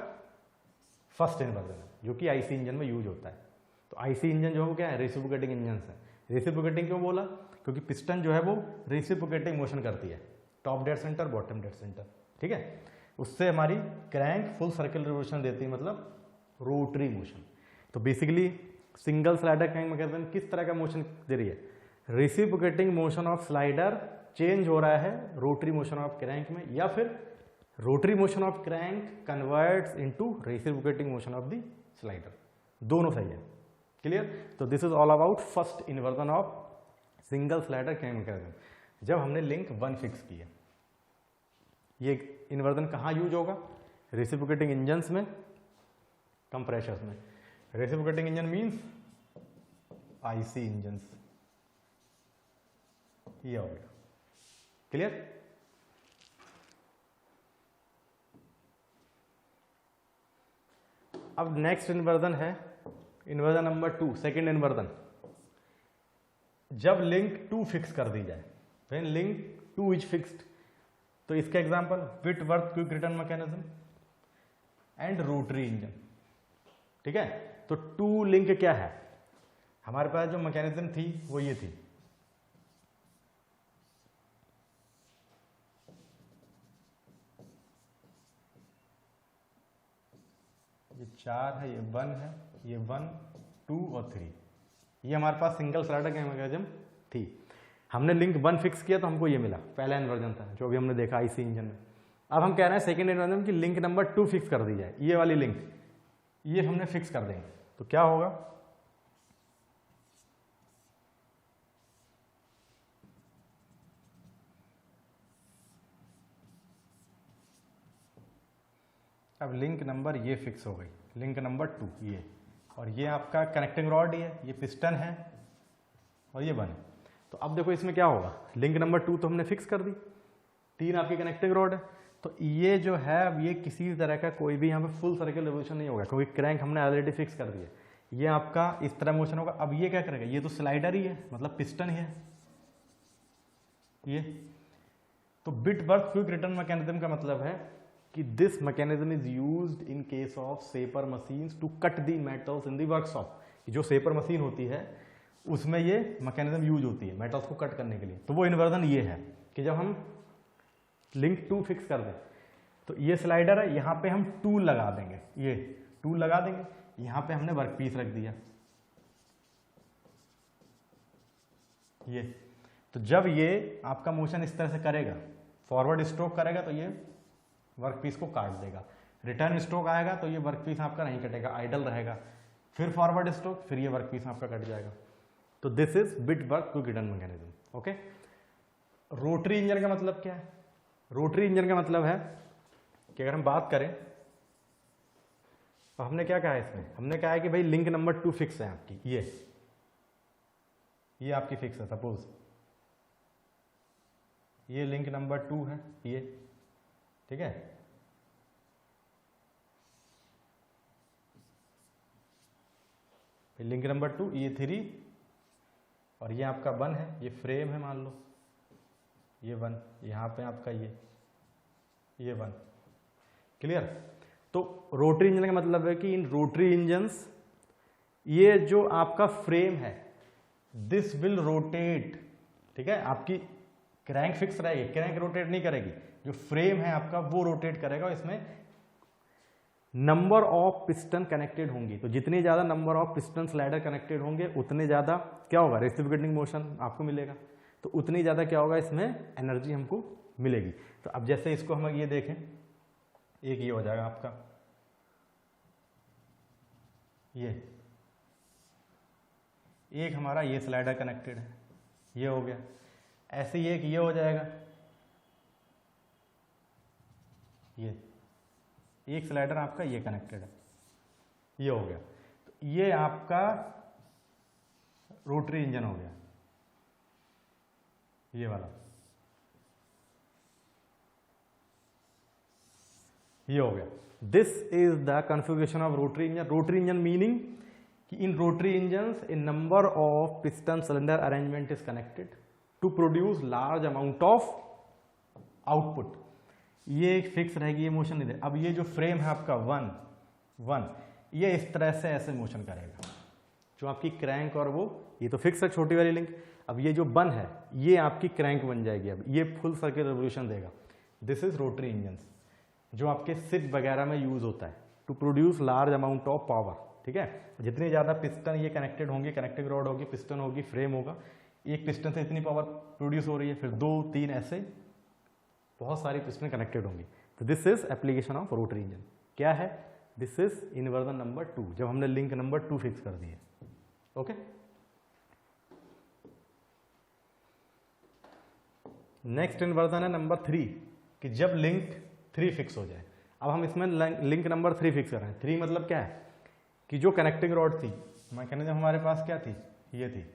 फर्स्ट इन्वर्जन है जो कि आईसी इंजन में यूज होता है। तो आईसी इंजन जो है वो क्या है, रेसिप्रोकेटिंग इंजन है। रेसिप्रोकेटिंग क्यों बोला, क्योंकि पिस्टन जो है वो रेसिप्रोकेटिंग मोशन करती है, top dead centre bottom dead centre. ठीक है। उससे हमारी क्रैंक फुल सर्किल रिवोल्यूशन देती है, मतलब रोटरी मोशन। तो basically single slider crank mechanism किस तरह का मोशन दे रही है, reciprocating motion of slider change हो रहा है रोटरी मोशन ऑफ क्रैंक में, या फिर rotary motion of crank converts into reciprocating motion of the slider. दोनों सही है। क्लियर। तो this is all about first inversion of single slider crank mechanism जब हमने लिंक 1 फिक्स किया। ये इन्वर्जन कहाँ यूज होगा, रेसिप्रोकेटिंग इंजन्स में, कंप्रेशर्स में। Reciprocating engine means IC engines, ये हो गया। क्लियर। अब नेक्स्ट इन्वर्जन है इन्वर्जन नंबर 2, सेकेंड इन्वर्जन। जब लिंक 2 फिक्स कर दी जाए, व्हेन लिंक 2 इज फिक्स्ड, तो इसका example Whitworth quick return mechanism and rotary engine. ठीक है। तो 2 लिंक क्या है, हमारे पास जो मैकेनिज्म थी वो ये थी, ये 4 है, ये 1 है, ये 1 2 और 3, ये हमारे पास सिंगल स्लाइडर क्रैंक मैकेनिज्म थी। हमने लिंक 1 फिक्स किया तो हमको ये मिला, पहला इन्वर्जन था जो भी हमने देखा आईसी इंजन में। अब हम कह रहे हैं सेकेंड इन्वर्जन की लिंक नंबर 2 फिक्स कर दी जाए, ये वाली लिंक, ये हमने फिक्स कर देंगे। तो क्या होगा, अब लिंक नंबर ये फिक्स हो गई, लिंक नंबर 2 ये, और ये आपका कनेक्टिंग रॉड ये पिस्टन है और ये 1 है। तो अब देखो इसमें क्या होगा, लिंक नंबर 2 तो हमने फिक्स कर दी, 3 आपकी कनेक्टिंग रॉड है। तो ये जो है अब ये किसी तरह का कोई भी यहाँ पे फुल सर्किल रिवोल्यूशन नहीं होगा, क्योंकि क्रैंक हमने ऑलरेडी फिक्स कर दिया। ये आपका इस तरह मोशन होगा। अब ये क्या करेगा, ये तो स्लाइडर ही है, मतलब पिस्टन ही है ये। तो व्हिटवर्थ क्विक रिटर्न मैकेनिज्म का मतलब है कि this mechanism is used in case of shaper machines to cut the metals in the workshop. जो सेपर मशीन होती है उसमें ये मैकेनिज्म यूज होती है मेटल्स को कट करने के लिए। तो वो इन्वर्जन ये है कि जब हम लिंक 2 फिक्स कर दें तो ये स्लाइडर है, यहाँ पे हम टूल लगा देंगे, ये टूल लगा देंगे, यहाँ पे हमने वर्क पीस रख दिया ये। तो जब ये आपका मोशन इस तरह से करेगा, फॉरवर्ड स्ट्रोक करेगा तो ये वर्क पीस को काट देगा, रिटर्न स्ट्रोक आएगा तो ये वर्क पीस आपका नहीं कटेगा, आइडल रहेगा, फिर फॉरवर्ड स्ट्रोक, फिर ये वर्क पीस आपका कट जाएगा। तो this is Whitworth quick return mechanism. Okay. Rotary engine का मतलब क्या है? रोटरी इंजन का मतलब है कि अगर हम बात करें तो हमने क्या कहा है इसमें, हमने कहा है कि भाई लिंक नंबर 2 फिक्स है आपकी, ये आपकी फिक्स है। सपोज ये लिंक नंबर 2 है, ये ठीक है। लिंक नंबर 2, ये 3 और ये आपका 1 है, ये फ्रेम है मान लो, ये 1, यहाँ पे आपका ये 1। क्लियर? तो रोटरी इंजन का मतलब है कि इन रोटरी इंजन्स ये जो आपका फ्रेम है दिस विल रोटेट, ठीक है। आपकी क्रैंक फिक्स रहेगी, क्रैंक रोटेट नहीं करेगी, जो फ्रेम है आपका वो रोटेट करेगा। इसमें नंबर ऑफ पिस्टन कनेक्टेड होंगी, तो जितने ज्यादा number of piston slider connected होंगे उतने ज्यादा क्या होगा, रेसिप्रोकेटिंग मोशन आपको मिलेगा। तो उतनी ज्यादा क्या होगा, इसमें एनर्जी हमको मिलेगी। तो अब जैसे इसको हम ये देखें, एक ये हो जाएगा आपका, ये एक हमारा ये स्लाइडर कनेक्टेड है, ये हो गया। ऐसे ही एक ये हो जाएगा, ये एक स्लाइडर आपका ये कनेक्टेड है, ये हो गया। तो ये आपका रोटरी इंजन हो गया, ये वाला, ये हो गया। This is the configuration of rotary engine. Rotary engine meaning कि in rotary engines a number of piston cylinder arrangement is connected to produce large amount of output. ये एक फिक्स रहेगी, ये मोशन नहीं दे। अब ये जो फ्रेम है आपका 1 ये इस तरह से ऐसे मोशन करेगा, जो आपकी क्रैंक और वो ये तो फिक्स है छोटी वाली लिंक। अब ये जो 1 है ये आपकी क्रैंक बन जाएगी, अब ये फुल सर्किट रिवोल्यूशन देगा। दिस इज रोटरी इंजन, जो आपके सिप वगैरह में यूज होता है to produce large amount of power, ठीक है। जितने ज्यादा पिस्टन ये कनेक्टेड होंगे, कनेक्टिंग रॉड होगी, पिस्टन होगी, फ्रेम होगा, एक पिस्टन से इतनी पावर प्रोड्यूस हो रही है, फिर 2 3 ऐसे बहुत सारी पिस्टन कनेक्टेड होंगी। तो this is application of rotary engine. क्या है? दिस इज इन्वर्जन नंबर 2, जब हमने लिंक नंबर 2 फिक्स कर दिए। ओके, नेक्स्ट इन्वर्जन है नंबर 3, कि जब लिंक 3 फिक्स हो जाए। अब हम इसमें लिंक नंबर 3 फिक्स कर रहे हैं। 3 मतलब क्या है कि जो कनेक्टिंग रॉड थी, मैकेनिज्म हमारे पास क्या थी, ये थी,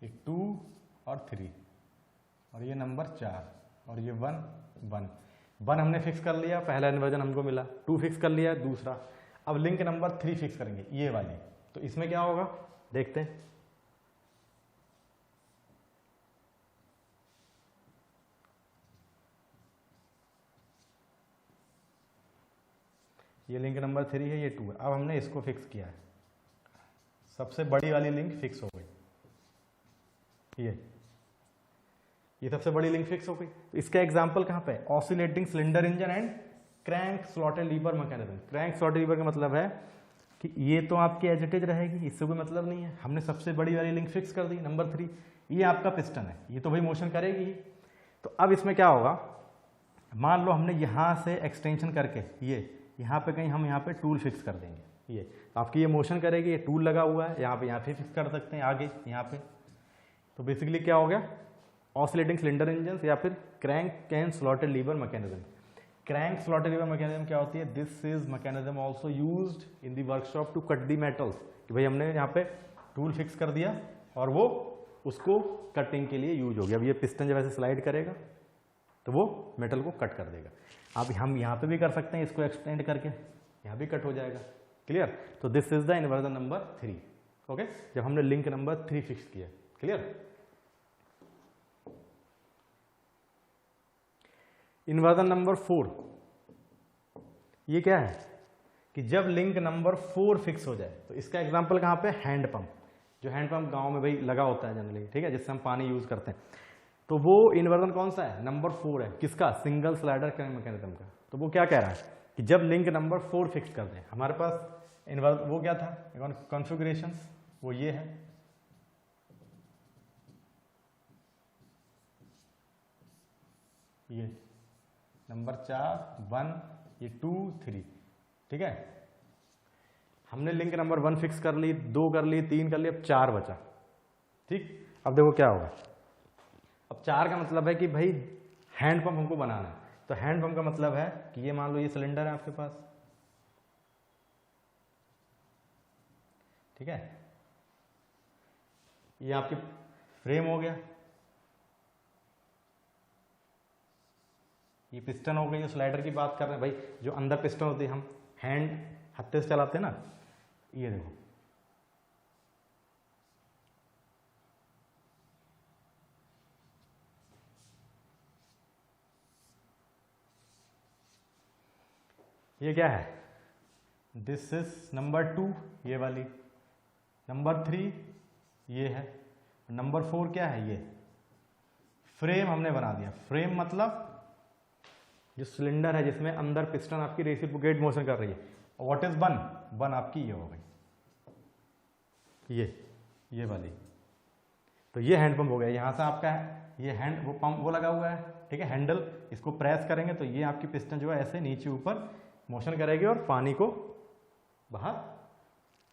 ये 2 और 3 और ये नंबर 4 और ये 1 हमने फिक्स कर लिया, पहला इन्वर्जन हमको मिला। 2 फिक्स कर लिया, दूसरा। अब लिंक नंबर 3 फिक्स करेंगे, ये वाली। तो इसमें क्या होगा देखते हैं। ये लिंक नंबर 3 है, ये 2 है। अब हमने इसको फिक्स किया है, सबसे बड़ी वाली लिंक फिक्स हो गई, ये सबसे बड़ी लिंक फिक्स हो गई। तो इसका एग्जांपल कहां पे? Oscillating cylinder engine and crank slotted lever mechanism. Crank slotted lever का मतलब है कि ये तो आपकी एज इट इज रहेगी, इससे कोई मतलब नहीं है। हमने सबसे बड़ी वाली लिंक फिक्स कर दी, नंबर 3। ये आपका पिस्टन है, ये तो भाई मोशन करेगी ही। तो अब इसमें क्या होगा, मान लो हमने यहां से एक्सटेंशन करके ये यहाँ पे कहीं हम यहाँ पे टूल फिक्स कर देंगे, ये तो आपकी ये मोशन करेगी, ये टूल लगा हुआ है यहाँ पे, यहाँ पे फिक्स कर सकते हैं आगे यहाँ पे। तो बेसिकली क्या हो गया, ऑसिलेटिंग सिलेंडर इंजन या फिर crank and slotted lever mechanism. Crank slotted lever mechanism क्या होती है? This is mechanism also used in the workshop to cut the metals. कि भाई हमने यहाँ पे टूल फिक्स कर दिया और वो उसको कटिंग के लिए यूज हो गया। अब ये पिस्टन जब ऐसे स्लाइड करेगा तो वो मेटल को कट कर देगा। अब हम यहाँ पे भी कर सकते हैं, इसको एक्सटेंड करके यहाँ भी कट हो जाएगा। क्लियर? तो this is the inversion number 3। Okay, जब हमने लिंक नंबर 3 फिक्स किया। क्लियर? इन्वर्जन नंबर 4, ये क्या है कि जब लिंक नंबर 4 फिक्स हो जाए। तो इसका एग्जांपल कहाँ पे? Hand pump. जो हैंड पंप गांव में भाई लगा होता है जनरली, ठीक है, जिससे हम पानी यूज करते हैं। तो वो इन्वर्जन कौन सा है? नंबर 4 है। किसका? सिंगल स्लाइडर क्रैंक मैकेनिज्म का। तो वो क्या कह रहा है कि जब लिंक नंबर 4 फिक्स कर दें, हमारे पास इन्वर्जन वो क्या था, कॉन्फ़िगरेशन वो ये है, ये नंबर 4 1, ये 2 3, ठीक है। हमने लिंक नंबर 1 फिक्स कर ली, 2 कर ली, 3 कर ली, अब 4 बचा। ठीक, अब देखो क्या होगा। अब 4 का मतलब है कि भाई हैंड पंप हमको बनाना है। तो हैंड पंप का मतलब है कि ये मान लो ये सिलेंडर है आपके पास, ठीक है, ये आपकी फ्रेम हो गया, ये पिस्टन हो गई। जो स्लाइडर की बात कर रहे हैं भाई, जो अंदर पिस्टन होती है, हम हैंड हत्थे से चलाते हैं ना, ये देखो, ये क्या है, दिस इज नंबर 2 ये वाली, नंबर 3 ये है, नंबर 4 क्या है, ये फ्रेम हमने बना दिया। फ्रेम मतलब जो सिलेंडर है जिसमें अंदर पिस्टन आपकी रेसिप्रोकेट मोशन कर रही है। व्हाट इज वन, वन आपकी ये हो गई, ये वाली। तो ये हैंड पंप हो गया। यहां से आपका ये हैंड वो पंप वो लगा हुआ है, ठीक है, हैंडल, इसको प्रेस करेंगे तो ये आपकी पिस्टन जो है ऐसे नीचे ऊपर मोशन करेगी और पानी को बाहर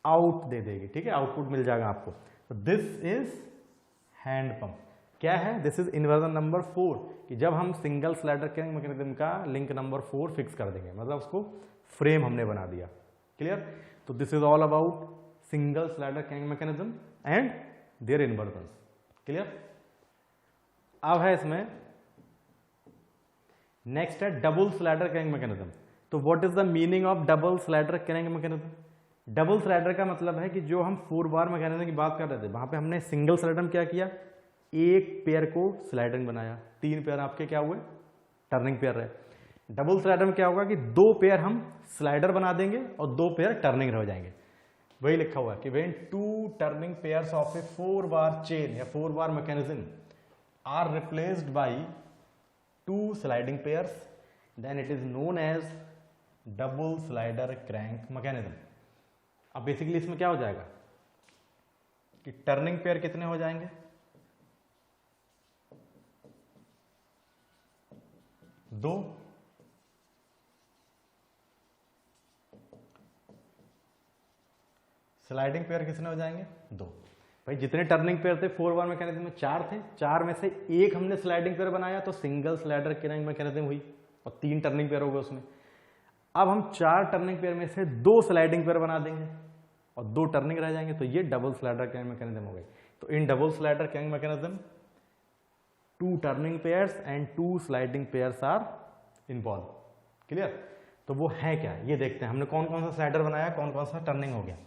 आउट दे देगी, ठीक है, आउटपुट मिल जाएगा आपको। तो दिस इज हैंड पंप। क्या है, दिस इज इन्वर्जन नंबर 4, कि जब हम सिंगल स्लाइडर कैरिंग मैकेनिज्म का लिंक नंबर 4 फिक्स कर देंगे, मतलब उसको फ्रेम हमने बना दिया। क्लियर। तो this is all about single slider carrying mechanism and their inversion. क्लियर। अब है इसमें नेक्स्ट है डबल स्लाइडर कैरिंग मैकेनिज्म। तो what is the meaning of double slider carrying mechanism? Double slider का मतलब है कि जो हम 4 बार मैकेनिज्म की बात कर रहे थे, वहां पे हमने सिंगल स्लाइडर में क्या किया, एक पेयर को स्लाइडिंग बनाया, 3 पेयर आपके क्या हुए, टर्निंग पेयर रहे। डबल स्लाइडर में क्या होगा कि 2 पेयर हम स्लाइडर बना देंगे और 2 पेयर टर्निंग रह जाएंगे। वही लिखा हुआ है कि when 2 turning pairs of a 4 bar chain या 4 bar mechanism are replaced by 2 sliding pairs, then it is known as double slider crank mechanism. अब बेसिकली इसमें क्या हो जाएगा कि टर्निंग पेयर कितने हो जाएंगे, 2, स्लाइडिंग पेयर कितने हो जाएंगे, 2। भाई जितने टर्निंग पेयर थे 4 बार मैकेनिज्म में 4 थे, 4 में से एक हमने स्लाइडिंग पेयर बनाया तो सिंगल स्लाइडर क्रैंक मैकेनिज्म हुई और 3 टर्निंग पेयर हो गए उसमें। अब हम 4 टर्निंग पेयर में से 2 स्लाइडिंग पेयर बना देंगे और 2 टर्निंग रह जाएंगे, तो ये डबल स्लाइडर क्रैंक मैकेनिज्म हो गई। तो in double slider crank mechanism 2 turning pairs and 2 sliding pairs are involve. Clear. तो वो है क्या, ये देखते हैं हमने कौन कौन सा स्लाइडर बनाया, कौन कौन सा टर्निंग हो गया।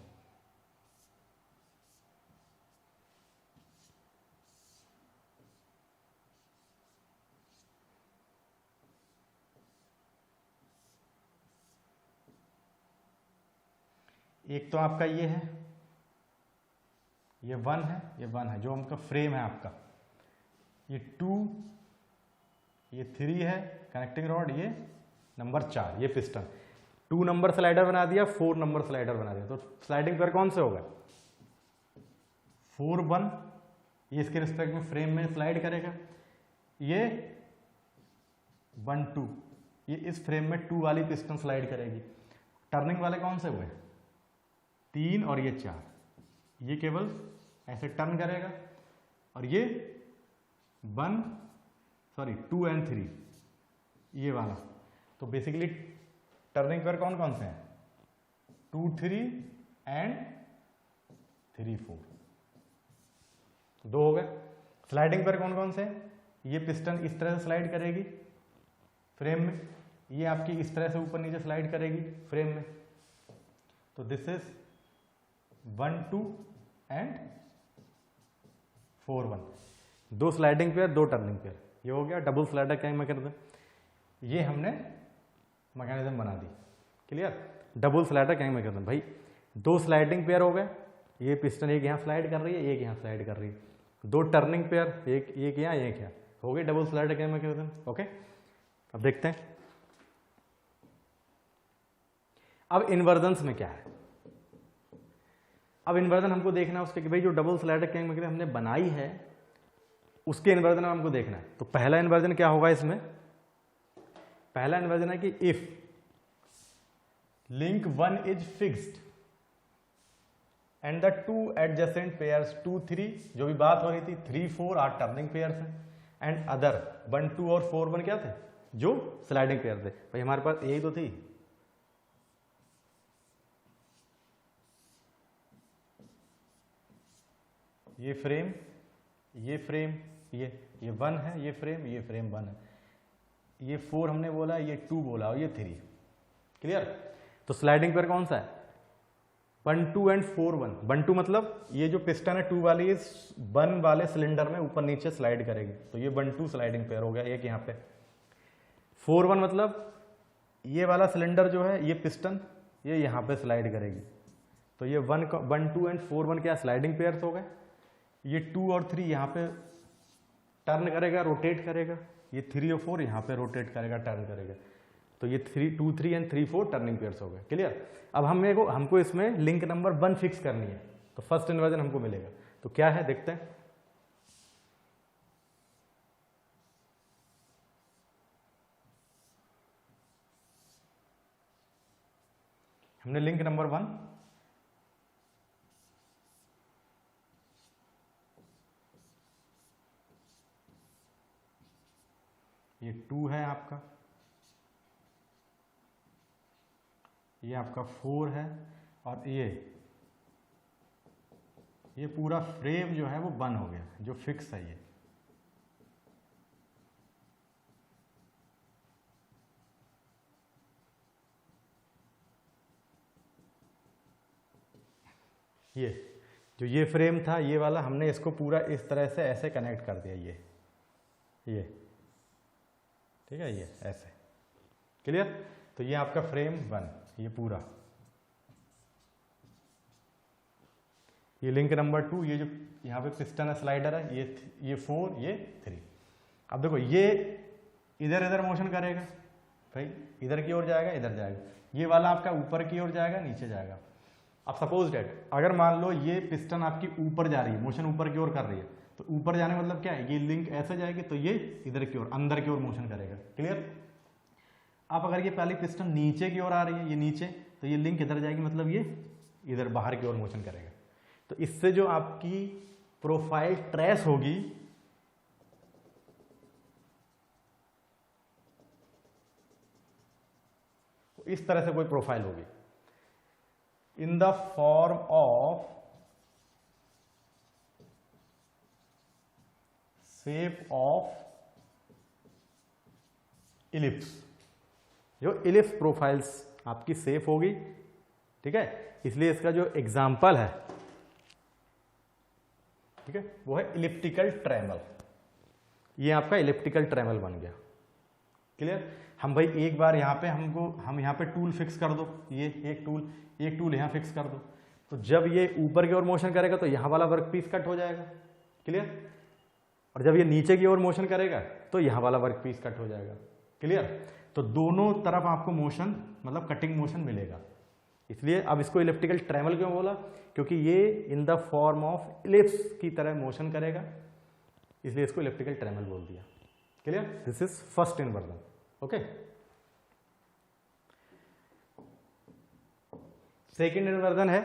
एक तो आपका ये है, ये 1 है, ये 1 है, जो उनका फ्रेम है आपका, ये 2, ये 3 है कनेक्टिंग रॉड, ये नंबर 4, ये पिस्टन। 2 नंबर स्लाइडर बना दिया, 4 नंबर स्लाइडर बना दिया। तो स्लाइडिंग पेयर कौन से होगा, 4 1, ये इसके रिस्पेक्ट में फ्रेम में स्लाइड करेगा, ये 1 2, ये इस फ्रेम में 2 वाली पिस्टन स्लाइड करेगी। टर्निंग वाले कौन से हुए, 3 और ये 4, ये केवल ऐसे टर्न करेगा, और ये 2 एंड 3 ये वाला। तो बेसिकली टर्निंग पेयर कौन कौन से हैं, 2 3 एंड 3 4, 2 हो गए। स्लाइडिंग पेयर कौन कौन से हैं, ये पिस्टन इस तरह से स्लाइड करेगी फ्रेम में, ये आपकी इस तरह से ऊपर नीचे स्लाइड करेगी फ्रेम में। तो this is 1 2 and 4 1, 2 sliding pair 2 turning pair, ये हो गया डबल स्लाइडर क्रैंक मैकेनिज्म। ये हमने मैकेनिज्म बना दी। Clear. Double slider crank mechanism, भाई 2 स्लाइडिंग पेयर हो गए, ये पिस्टन एक यहाँ स्लाइड कर रही है, एक यहाँ स्लाइड कर रही है, 2 टर्निंग पेयर, एक यहाँ एक यहाँ, हो गई double slider crank mechanism. Okay, अब देखते हैं अब इन्वर्जन्स में क्या है। अब इन्वर्जन हमको देखना है उसके कि भाई जो डबल स्लाइडर क्रैंक मैकेनिज्म हमने बनाई है उसके इन्वर्जन हमको देखना है। तो पहला इन्वर्जन क्या होगा इसमें, पहला इन्वर्जन है कि if link 1 is fixed, and the two adjacent pairs 2 3 जो भी बात हो रही थी 3 4 आर टर्निंग पेयर्स हैं एंड अदर 1 2 और 4 1 क्या थे जो स्लाइडिंग पेयर थे। भाई हमारे पास यही तो थी, ये फ्रेम ये 1 है, ये फ्रेम 1 है, ये 4 हमने बोला, ये 2 बोला और ये 3। क्लियर। तो स्लाइडिंग पेयर कौन सा है 1 2 एंड 4 1। 1 2 मतलब ये जो पिस्टन है 2 वाली इस 1 वाले सिलेंडर में ऊपर नीचे स्लाइड करेगी, तो ये 1 2 स्लाइडिंग पेयर हो गया एक यहाँ पे। 4 1 मतलब ये वाला सिलेंडर जो है ये पिस्टन ये यहाँ पे स्लाइड करेगी, तो ये 1 2 एंड 4 1 क्या स्लाइडिंग पेयर्स हो गए। ये 2 और 3 यहाँ पे टर्न करेगा रोटेट करेगा, ये 3 और 4 यहाँ पे रोटेट करेगा टर्न करेगा, तो ये 2 3 एंड 3 4 टर्निंग पेयर्स हो गए। क्लियर। अब हमको इसमें लिंक नंबर 1 फिक्स करनी है, तो फर्स्ट इन्वर्जन हमको मिलेगा, तो क्या है देखते हैं। हमने लिंक नंबर 1 ये 2 है आपका, ये आपका 4 है और ये पूरा फ्रेम जो है वो 1 हो गया जो फिक्स है ये जो ये फ्रेम था ये वाला हमने इसको पूरा इस तरह से ऐसे कनेक्ट कर दिया ये ठीक है ये ऐसे। क्लियर। तो ये आपका फ्रेम 1 ये पूरा, ये लिंक नंबर 2 ये जो यहाँ पे पिस्टन है स्लाइडर है ये 4 ये 3। अब देखो ये इधर इधर मोशन करेगा भाई, इधर की ओर जाएगा इधर जाएगा, ये वाला आपका ऊपर की ओर जाएगा नीचे जाएगा। अब सपोज डेट अगर मान लो ये पिस्टन आपकी ऊपर जा रही है, मोशन ऊपर की ओर कर रही है, तो ऊपर जाने मतलब क्या है ये लिंक ऐसे जाएगी तो ये इधर की ओर अंदर की ओर मोशन करेगा। क्लियर। अब अगर ये पहली पिस्टन नीचे की ओर आ रही है ये नीचे, तो ये लिंक इधर जाएगी मतलब ये इधर बाहर की ओर मोशन करेगा। तो इससे जो आपकी प्रोफाइल ट्रेस होगी इस तरह से कोई प्रोफाइल होगी इन the form of shape of ellipse. जो इलिप्स प्रोफाइल्स आपकी शेप होगी, ठीक है, इसलिए इसका जो एग्जाम्पल है ठीक है वो है इलिप्टिकल ट्रेमल। ये आपका इलिप्टिकल ट्रेमल बन गया। क्लियर। हम भाई एक बार यहाँ पे हम यहाँ पे टूल फिक्स कर दो, ये एक टूल यहाँ फिक्स कर दो, तो जब ये ऊपर की ओर मोशन करेगा तो यहाँ वाला वर्क पीस कट हो जाएगा। क्लियर। और जब ये नीचे की ओर मोशन करेगा तो यहाँ वाला वर्क पीस कट हो जाएगा। क्लियर। तो दोनों तरफ आपको मोशन मतलब कटिंग मोशन मिलेगा। इसलिए अब इसको इलिप्टिकल ट्रेमल क्यों बोला, क्योंकि ये इन द फॉर्म ऑफ इलिप्स की तरह मोशन करेगा, इसलिए इसको इलिप्टिकल ट्रेमल बोल दिया। Clear. This is first inversion. Okay. Second inversion है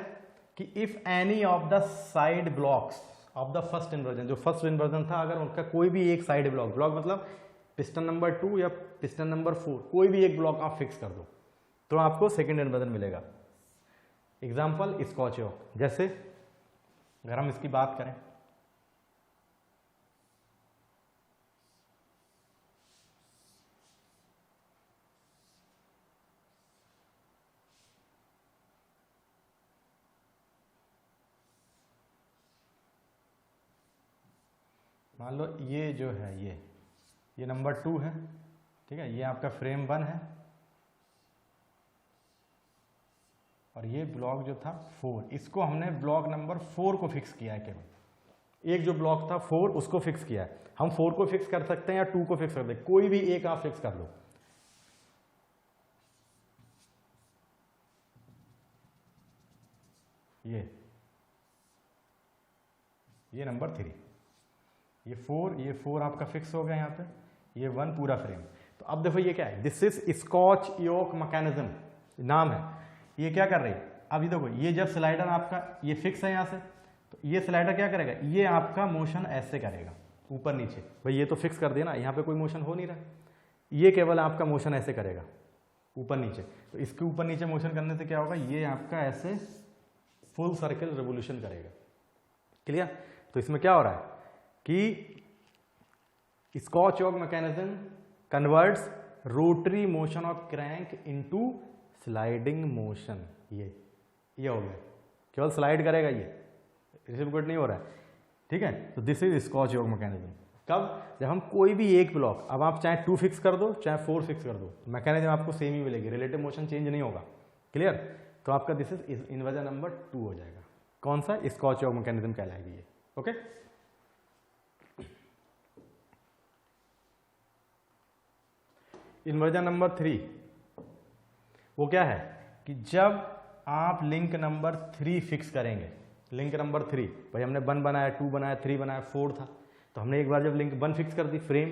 कि if any of the side blocks of the first inversion, जो फर्स्ट इन्वर्जन था, अगर उनका कोई भी एक साइड ब्लॉक मतलब पिस्टन नंबर 2 या पिस्टन नंबर 4 कोई भी एक ब्लॉक आप फिक्स कर दो तो आपको सेकेंड इन्वर्जन मिलेगा। एग्जाम्पल स्कॉच योक, जैसे अगर हम इसकी बात करें मान लो ये जो है ये नंबर 2 है, ठीक है, ये आपका फ्रेम 1 है और ये ब्लॉक जो था 4, इसको हमने ब्लॉक नंबर 4 को फिक्स किया है। केवल एक जो ब्लॉक था 4 उसको फिक्स किया है। हम 4 को फिक्स कर सकते हैं या 2 को फिक्स कर सकते हैं, कोई भी एक आप फिक्स कर लो। ये नंबर 3, ये 4 आपका फिक्स हो गया यहाँ पे, ये 1 पूरा फ्रेम। तो अब देखो ये क्या है, this is scotch yoke mechanism नाम है। ये क्या कर रही है, अब ये देखो, ये जब स्लाइडर आपका ये फिक्स है यहाँ से, तो ये स्लाइडर क्या करेगा, ये आपका मोशन ऐसे करेगा ऊपर नीचे। भाई ये तो फिक्स कर दिया ना, यहाँ पे कोई मोशन हो नहीं रहा, ये केवल आपका मोशन ऐसे करेगा ऊपर नीचे। तो इसके ऊपर नीचे मोशन करने से क्या होगा, ये आपका ऐसे फुल सर्कल रिवोल्यूशन करेगा। क्लियर? तो इसमें क्या हो रहा है कि Scotch yoke mechanism converts rotary motion of crank into sliding motion. ये हो गया, केवल स्लाइड करेगा, ये रिसिप्रोकेट नहीं हो रहा है। ठीक है, तो दिस इज स्कॉच-योक मैकेनिज्म। कब? जब हम कोई भी एक ब्लॉक, अब आप चाहे 2 फिक्स कर दो चाहे 4 फिक्स कर दो, मैकेनिज्म आपको सेम ही मिलेगी, रिलेटिव मोशन चेंज नहीं होगा। क्लियर? तो आपका दिस इज इन्वर्जन नंबर 2 हो जाएगा। कौन सा? स्कॉच-योक मैकेनिज्म कहलाएगी ये। ओके, इन्वर्जन नंबर 3 वो क्या है कि जब आप लिंक नंबर 3 फिक्स करेंगे, लिंक नंबर 3, भाई हमने 1 बनाया, 2 बनाया, 3 बनाया, 4 था, तो हमने एक बार जब लिंक 1 फिक्स कर दी फ्रेम,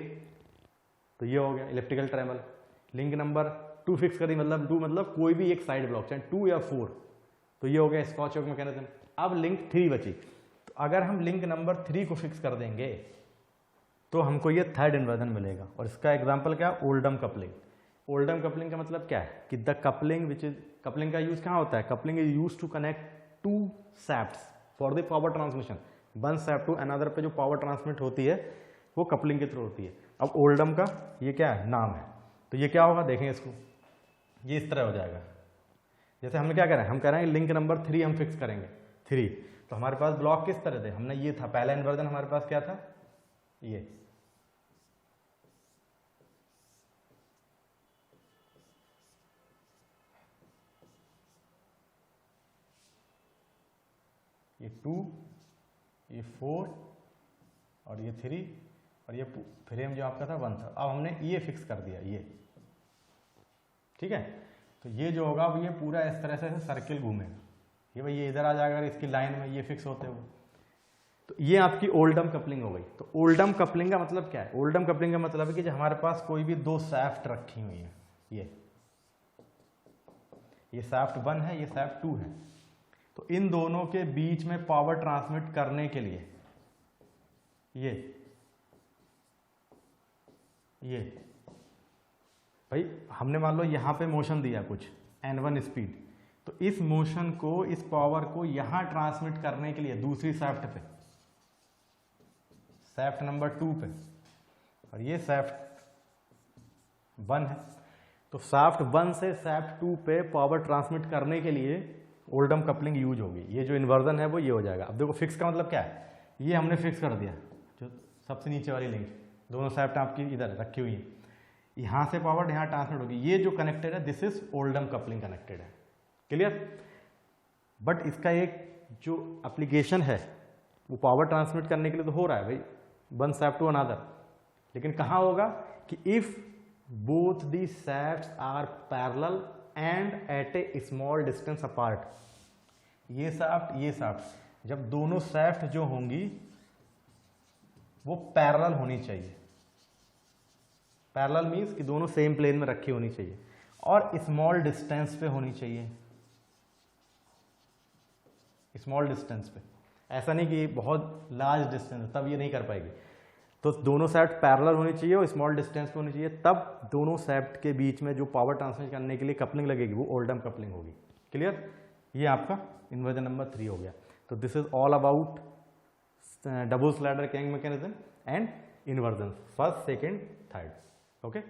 तो ये हो गया elliptical triangle. Link number 2 fix कर दी, मतलब 2 मतलब कोई भी एक साइड ब्लॉक, चाहे 2 या 4, तो ये हो गया स्कॉच-योक मैकेनिज्म। अब लिंक 3 बची, तो अगर हम लिंक नंबर 3 को फिक्स कर देंगे तो हमको ये थर्ड इन्वर्जन मिलेगा। और इसका एग्जाम्पल क्या? Oldham coupling. ओल्डम कपलिंग का मतलब क्या है कि the coupling which is, coupling का यूज कहाँ होता है? Coupling is use to connect 2 shafts for the power transmission. One shaft to another पे जो पावर ट्रांसमिट होती है वो कपलिंग के थ्रू होती है। अब ओल्डम का ये क्या है? नाम है। तो ये क्या होगा, देखें इसको, ये इस तरह हो जाएगा। जैसे हमने क्या करा है, हम कह रहे हैं लिंक नंबर 3 हम फिक्स करेंगे 3, तो हमारे पास ब्लॉक किस तरह थे? हमने ये था, पहला इन्वर्जन हमारे पास क्या था, ये ये 2, ये 4 और ये 3 और ये फ्रेम जो आपका था 1 था। अब हमने ये फिक्स कर दिया, ये ठीक है। तो ये जो होगा अब ये पूरा इस तरह से सर्किल घूमेगा, ये भाई ये इधर आ जाएगा इसकी लाइन में, ये फिक्स होते हुए। तो ये आपकी ओल्डम कपलिंग हो गई। तो ओल्डम कपलिंग का मतलब क्या है? ओल्डम कपलिंग का मतलब है कि जब हमारे पास कोई भी 2 शैफ्ट रखी हुई है, ये शैफ्ट 1 है, ये शैफ्ट 2 है, तो इन दोनों के बीच में पावर ट्रांसमिट करने के लिए ये भाई हमने मान लो यहां पे मोशन दिया कुछ n1 स्पीड, तो इस मोशन को, इस पावर को यहां ट्रांसमिट करने के लिए दूसरी शैफ्ट पे, शैफ्ट नंबर 2 पे, और ये शैफ्ट 1 है, तो शैफ्ट 1 से शैफ्ट 2 पे पावर ट्रांसमिट करने के लिए ओल्डम कपलिंग यूज होगी। ये जो इन्वर्जन है वो ये हो जाएगा। अब देखो फिक्स का मतलब क्या है, ये हमने फिक्स कर दिया, जो सबसे नीचे वाली लिंक, दोनों शैफ्ट आपकी इधर रखी हुई है, यहां से पावर यहां ट्रांसमिट होगी, ये जो कनेक्टेड है this is Oldham coupling connected है। क्लियर? बट इसका एक जो एप्लीकेशन है वो पावर ट्रांसमिट करने के लिए तो हो रहा है भाई, वन शैफ्ट टू अनदर, लेकिन कहां होगा कि if both the shafts are parallel and at a small distance apart. ये शैफ्ट जब दोनों शैफ्ट जो होंगी वो पैरेलल होनी चाहिए। पैरेलल मीन्स कि दोनों सेम प्लेन में रखी होनी चाहिए और स्मॉल डिस्टेंस पे होनी चाहिए, स्मॉल डिस्टेंस पे, ऐसा नहीं कि बहुत लार्ज डिस्टेंस, तब ये नहीं कर पाएगी। तो दोनों शैफ्ट पैरेलल होनी चाहिए और स्मॉल डिस्टेंस पे होनी चाहिए, तब दोनों शैफ्ट के बीच में जो पावर ट्रांसमिट करने के लिए कपलिंग लगेगी वो ओल्डम कपलिंग होगी। क्लियर? ये आपका इन्वर्जन नंबर 3 हो गया। तो this is all about double slider crank mechanism and inversion, first, second, third. Okay.